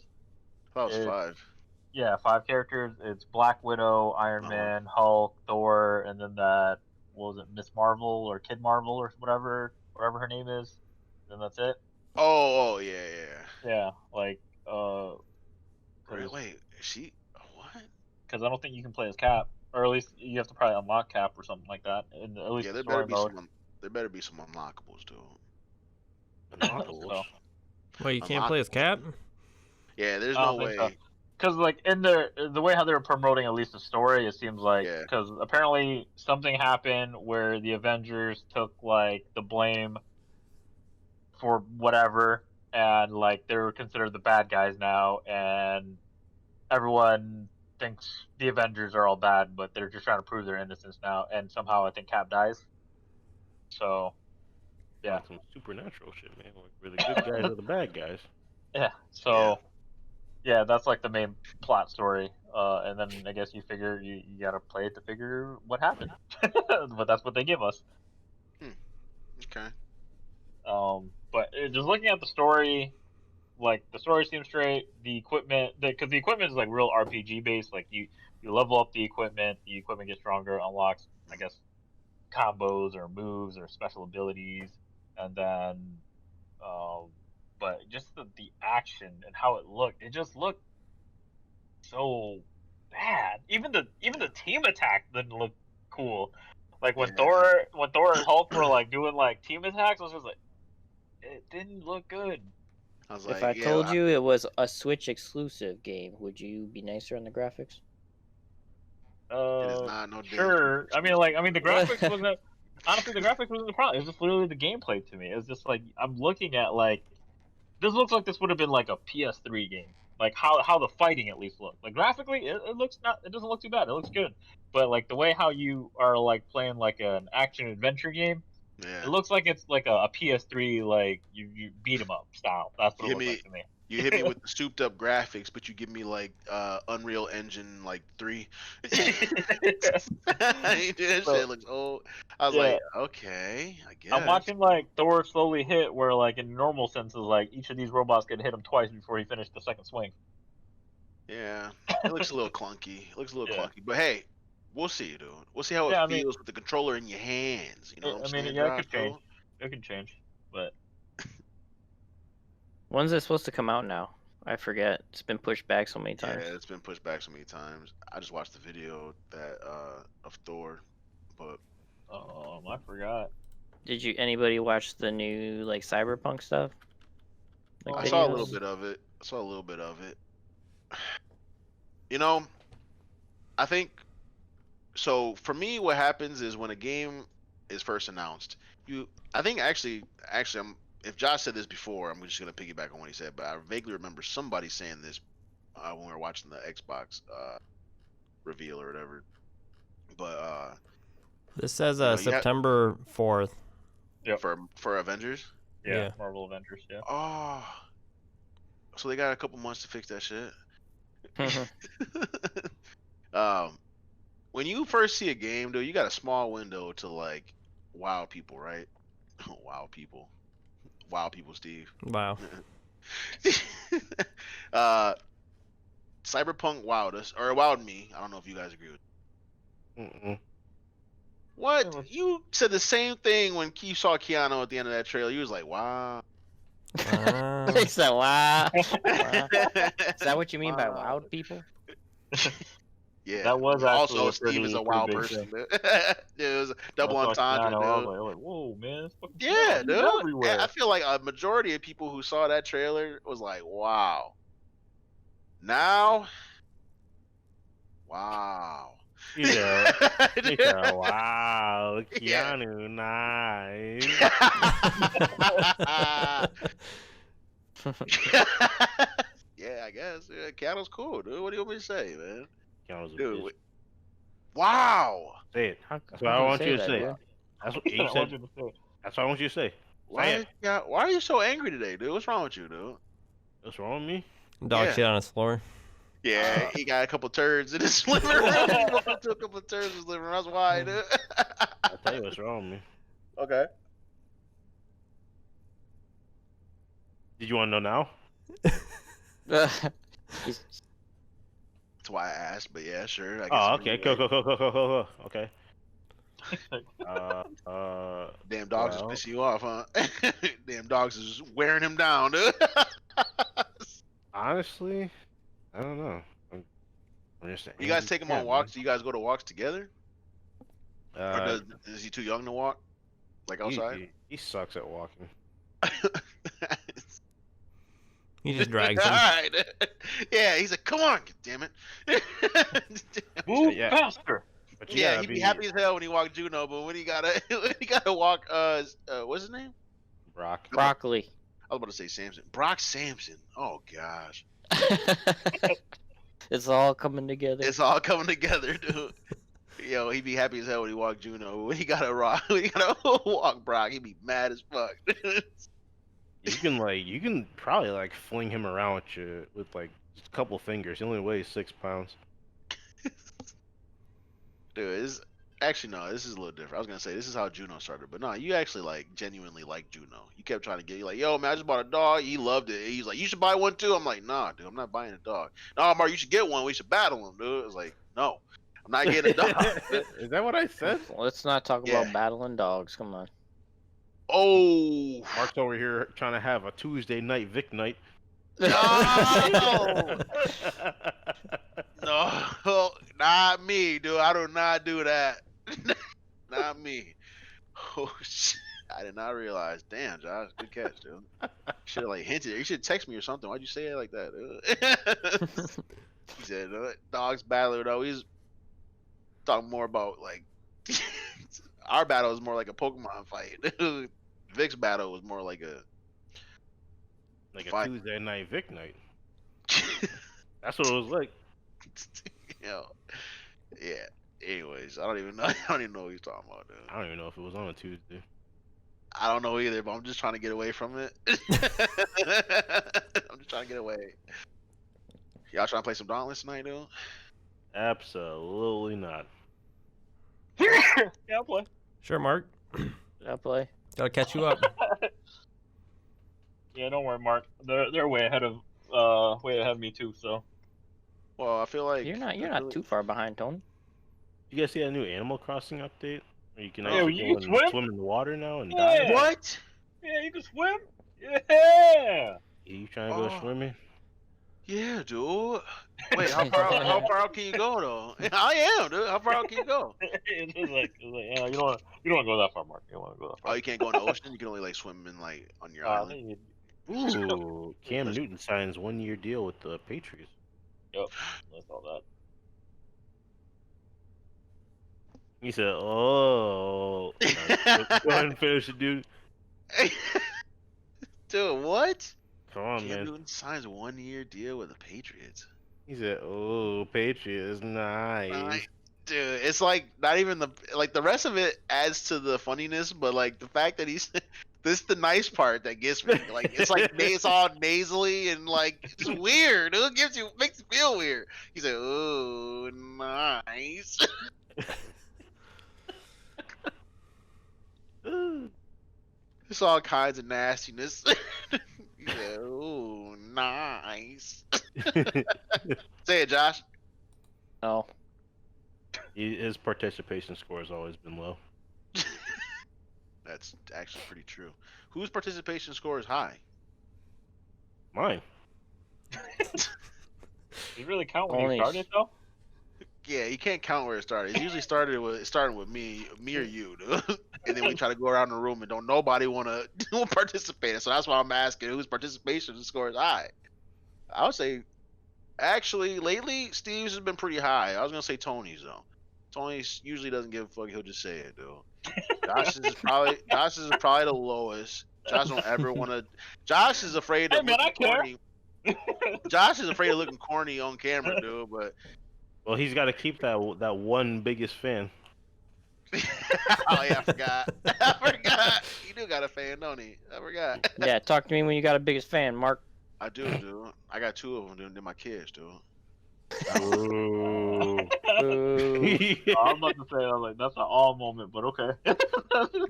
That was 5. Yeah, 5 characters. It's Black Widow, Iron Man, Hulk, Thor, and then that, what was it, Miss Marvel or Kid Marvel or whatever her name is. Then that's it. Oh yeah. Yeah, like Wait, is she what? Because I don't think you can play as Cap, or at least you have to probably unlock Cap or something like that. In at least there story mode. There better be some unlockables, dude. Unlockables. So, Well, you can't play as Cap. Yeah, there's no way. Because like in the way how they were promoting at least the story, it seems like because apparently something happened where the Avengers took like the blame for whatever, and like they're considered the bad guys now, and everyone thinks the Avengers are all bad, but they're just trying to prove their innocence now, and somehow I think Cap dies. So, yeah. Some supernatural shit, man. Like, where the good guys are the bad guys. Yeah. So, yeah, that's like the main plot story. And then I guess you figure you gotta play it to figure what happened. But that's what they give us. Okay. But just looking at the story, like the story seems straight. The equipment, because the equipment is like real RPG based. Like you level up the equipment gets stronger, unlocks, I guess, combos or moves or special abilities, and then but just the action and how it just looked so bad. Even the team attack didn't look cool. Like when Thor and Hulk were like doing like team attacks, I was just like, it didn't look good. I was like, if I told you it was a Switch exclusive game, would you be nicer on the graphics? It is not no sure. I mean, the graphics wasn't. Honestly, the graphics wasn't the problem. It was just literally the gameplay to me. It was just like I'm looking at like this looks like this would have been like a PS3 game. Like how the fighting at least looked. Like graphically, it looks not. It doesn't look too bad. It looks good. But like the way how you are like playing like an action adventure game, it looks like it's like a PS3 like you beat 'em up style. That's what it looks like to me. You hit me with the souped up graphics, but you give me like Unreal Engine like 3. That shit looks old. I was like, okay, I guess. I'm watching like Thor slowly hit where like in normal senses like each of these robots could hit him twice before he finished the second swing. Yeah, it looks a little clunky. It looks a little clunky, but hey, we'll see, dude. We'll see how it feels with the controller in your hands. You know what I'm saying? It could change. It could change, but. When's it supposed to come out now? I forget. It's been pushed back so many times. Yeah, it's been pushed back so many times. I just watched the video that of Thor, but I forgot. Did anybody watch the new like Cyberpunk stuff? Like, I saw a little bit of it. You know, I think so. For me, what happens is when a game is first announced, I think actually, if Josh said this before, I'm just gonna piggyback on what he said, but I vaguely remember somebody saying this when we were watching the Xbox reveal or whatever. But this says September 4th. Yep. For Avengers. Yeah, Marvel Avengers. Yeah. Oh, so they got a couple months to fix that shit. When you first see a game, though, you got a small window to like wow people, right? Wow people, Steve. Wow. Cyberpunk wowed us, or wowed me. I don't know if you guys agree with me. What? You said the same thing when you saw Keanu at the end of that trailer. You was like, wow. He said, wow. Is that what you mean by wowed people? Yeah. That was But actually also, a Steve is a pretty wild big person. thing. Dude. It was a double I saw entendre, Keanu, dude. I was like, whoa, man, it's fucking Yeah, Keanu, dude. he's I everywhere. feel like a majority of people who saw that trailer was like, wow. Now, wow. He said, wow, Yeah. Keanu, nice. Yeah, I guess. Yeah, Keanu's cool, dude. What do you want me to say, man? Keanu's a Dude, bitch. Wow. Say it. How That's do what I you want say you to that, say. dude? That's what I you want said. you to say. That's what I want you to say. Say it. Why are you so angry today, dude? What's wrong with you, dude? What's wrong with me? Dog Yeah. shit on his floor. Yeah, he got a couple turds in his living room. He walked into a couple of turds in his living room. That's why, dude. I'll tell you what's wrong with me. Okay. Did you want to know now? He's- That's why I asked, but yeah, sure. I guess Oh, I'm okay. gonna Cool, wait. cool. Okay. Damn dogs well, is pissing you off, huh? Damn dogs is wearing him down, dude. honestly, I don't know. I'm just You guys angry take him cat, on walks? Do you guys go to walks together? Or man. is he too young to walk? Like outside? He sucks at walking. He just drags All him. right. Yeah, he's like, come on, damn it. Move Yeah. faster. But you Yeah, gotta he'd be happy as hell when he walked Juno, but when he gotta walk what's his name? Brock. Broccoli. I was about to say Samson. Brock Samson. Oh gosh. It's all coming together. It's all coming together, dude. Yo, he'd be happy as hell when he walked Juno. When he gotta walk Brock, he'd be mad as fuck. You can probably like fling him around with like just a couple fingers. He only weighs 6 pounds. Dude, actually no, this is a little different. I was gonna say this is how Juno started, but no, you actually like genuinely like Juno. You kept trying to get you like, yo man, I just bought a dog. He loved it. He's like, you should buy one too. I'm like, nah, dude, I'm not buying a dog. No, Mark, you should get one. We should battle him, dude. I was like, no, I'm not getting a dog. Is that what I said? Let's not talk Yeah. about battling dogs. Come on. Oh Mark's over here trying to have a Tuesday night Vic night. no, no, not me, dude. I do not do that. Not me. Oh shit. I did not realize. Damn, Josh, good catch, dude. Should have like hinted. You should text me or something. Why'd you say it like that, dude? He said, "Dogs battler." Though he's talking more about like our battle is more like a Pokemon fight. Vic's battle was more like a Like a fight. Tuesday night Vic night. That's what it was like. You know, yeah. Anyways, I don't even know. I don't even know what he's talking about, dude. I don't even know if it was on a Tuesday. I don't know either, but I'm just trying to get away from it. I'm just trying to get away. Y'all trying to play some Dauntless tonight, dude? Absolutely not. Yeah, I'll play. Sure, Mark. I'll play. Gotta catch you up. Yeah, don't worry, Mark. They're way ahead of me too. So Well, I feel like You're not really- too far behind, Tony. You guys see that new Animal Crossing update? Where you can Yeah, actually you go can and swim? swim in the water now and Yeah. dive? What? yeah, you can swim. Yeah. You trying to go Oh. swimming? Yeah, dude. Wait, how far out can you go though? I am, dude. How far out can you go? it's like yeah, you don't want to go that far, Mark. You don't want to go that Oh, far. you can't go in the ocean. You can only like swim in like on your I island. think Ooh, Cam Newton signs 1-year deal with the Patriots. that's all that. He said, "Oh, go ahead and finish it, dude. Dude, what? Come on, Cam man." Newton signs a 1-year deal with the Patriots. He said, "Oh, Patriots, nice." Like, dude, it's like not even the rest of it adds to the funniness, but like the fact that he's this is the nice part that gets me. Like it's like it's all nasally and like it's weird. It makes you feel weird. He's like, "Oh, nice." It's all kinds of nastiness. He's like, "Oh, nice." Say it, Josh. Oh, His participation score has always been low. That's actually pretty true. Whose participation score is high? Mine. Did you really count when Only you started though? Yeah, you can't count where it started. It usually starting with me or you, dude. And then we try to go around the room and don't nobody want to participate. So that's why I'm asking whose participation score is high. I would say actually lately Steve's has been pretty high. I was gonna say Tony's though. Tony's usually doesn't give a fuck. He'll just say it, dude. Josh's is probably the lowest. Josh don't ever want to. Josh is afraid Hey of man, looking I care. corny. Josh is afraid of looking corny on camera, dude. But Well, he's got to keep that one biggest fan. oh yeah, I forgot. I forgot. You do got a fan, don't he? I forgot. Yeah, talk to me when you got a biggest fan, Mark. I do, dude. I got 2 of them, dude. They're my kids, dude. Ooh. Boo. I'm about to say, I was like, that's an all moment, but okay.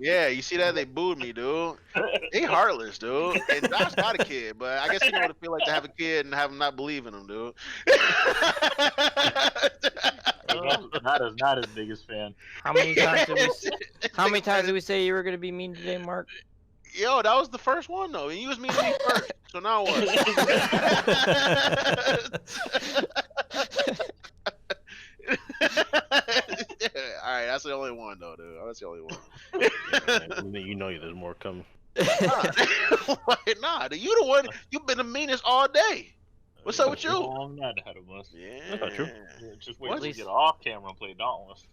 Yeah, you see that? They booed me, dude. They heartless, dude. And Josh got a kid, but I guess he don't want to feel like to have a kid and have him not believe in him, dude. That is not his biggest fan. How many times did we say you were gonna be mean today, Mark? Yo, that was the first one though, and you was mean to me first. So now what? All right, that's the only one though, dude. That's the only one. Yeah, you know there's more coming. Nah, dude, you the one. You've been the meanest all day. What's up with you? I'm not ahead of us. Yeah. That's not true. Yeah, just wait What? till we get off camera and play Dauntless.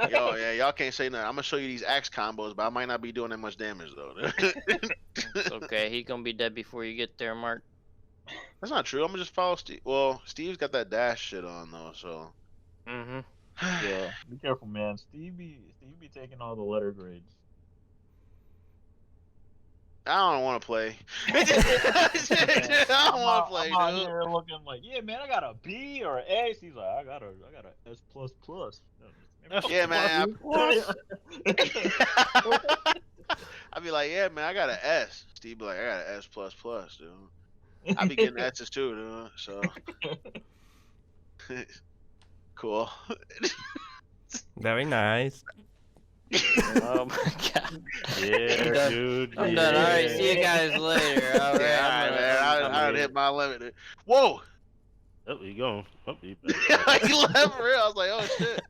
Yo, yeah, y'all can't say nothing. I'm gonna show you these axe combos, but I might not be doing that much damage though. It's okay. He's gonna be dead before you get there, Mark. That's not true. I'm gonna just follow Steve. Well, Steve's got that dash shit on though, so. Mm-hmm. Yeah, be careful, man. Steve be taking all the letter grades. I don't want to play. I don't want to play, I'm out dude. here looking like, yeah, man, I got a B or an A. He's like, I got a S plus plus. Yeah, man. I'd be like, yeah, man, I got an S. Steve be like, I got an S plus plus, dude. I be getting S's too, dude. So cool. Very nice. Oh my god. Yeah, done. dude. I'm yeah. done. All right, see you guys later. All right, Yeah, all right, man. I done hit my limit. Whoa! Oh, he going. Oh, he He left for real. I was like, oh shit.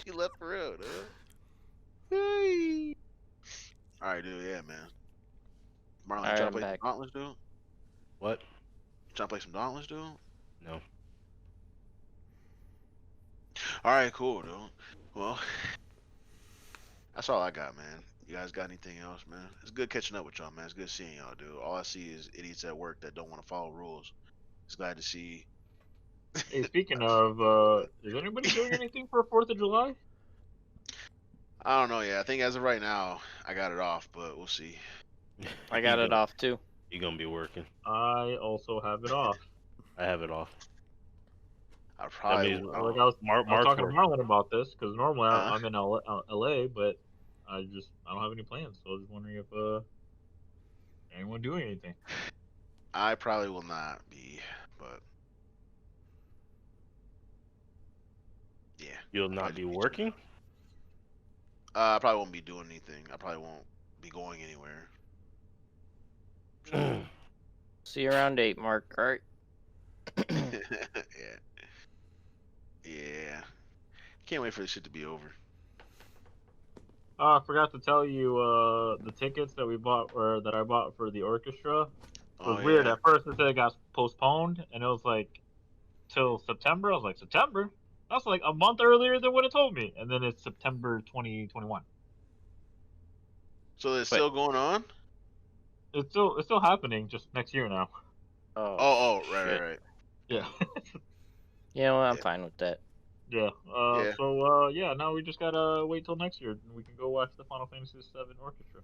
He left for real, dude. Hey. All right, dude. Yeah, man. Marlon, All you right, trying I'm to play back. some Dauntless, dude? What? You trying to play some Dauntless, dude? No. All right, cool, dude. Well, that's all I got, man. You guys got anything else, man? It's good catching up with y'all, man. It's good seeing y'all, dude. All I see is idiots at work that don't want to follow rules. It's glad to see. Hey, speaking of, is anybody doing anything for 4th of July? I don't know yet. I think as of right now, I got it off, but we'll see. I got it off too. You're gonna be working. I also have it off. I have it off. I probably. means- Like I was Mark talking to work. Marlon about this because normally Uh-huh. I'm in LA, but I don't have any plans. So I was just wondering if anyone doing anything. I probably will not be, but yeah. You'll not be working. I probably won't be doing anything. I probably won't be going anywhere. See you around 8, Mark. All right. Yeah. Yeah. Can't wait for this shit to be over. I forgot to tell you the tickets that we bought or that I bought for the orchestra. It was weird. Yeah. At first it said it got postponed, and it was like till September. I was like, September? That's like a month earlier than what it told me. And then it's September 2021. So it's still going on? It's still happening, just next year now. Oh, shit. right. Yeah. You know what? I'm Yeah. fine with that. Yeah. Yeah. So yeah, now we just gotta wait till next year, and we can go watch the Final Fantasy VII Orchestra.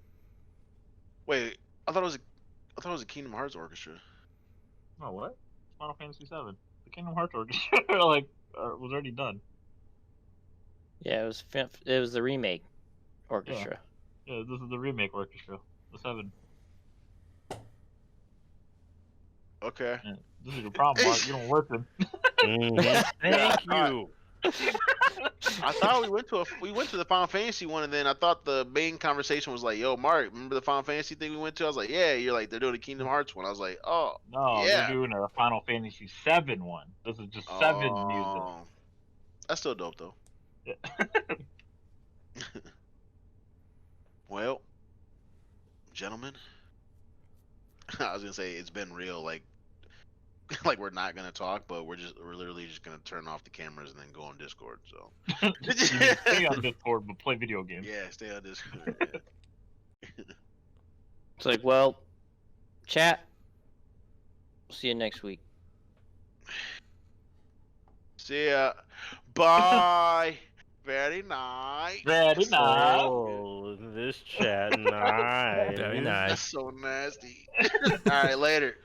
Wait, I thought it was a Kingdom Hearts orchestra. Oh, what? Final Fantasy VII. The Kingdom Hearts Orchestra like was already done. Yeah, it was the remake orchestra. Yeah, this is the remake orchestra, the 7. Okay. Yeah, this is your problem, Mark. You don't listen. Mhm. Thank you. I thought we went to the Final Fantasy one, and then I thought the main conversation was like, "Yo, Mark, remember the Final Fantasy thing we went to?" I was like, "Yeah." You're like, "They're doing the Kingdom Hearts one." I was like, "Oh, No, yeah." they're doing a Final Fantasy VII one. This is just 7 music. Oh, That's still dope though. Yeah. Well, gentlemen, I was gonna say it's been real. Like like we're not gonna talk, but we're literally just gonna turn off the cameras and then go on Discord. So You can stay on Discord but play video games. yeah, stay on Discord. Yeah. It's like, well, chat. See you next week. See ya. Bye. Very nice. Very nice. Oh, this chat nice. Very That's nice. so nasty. All right, later.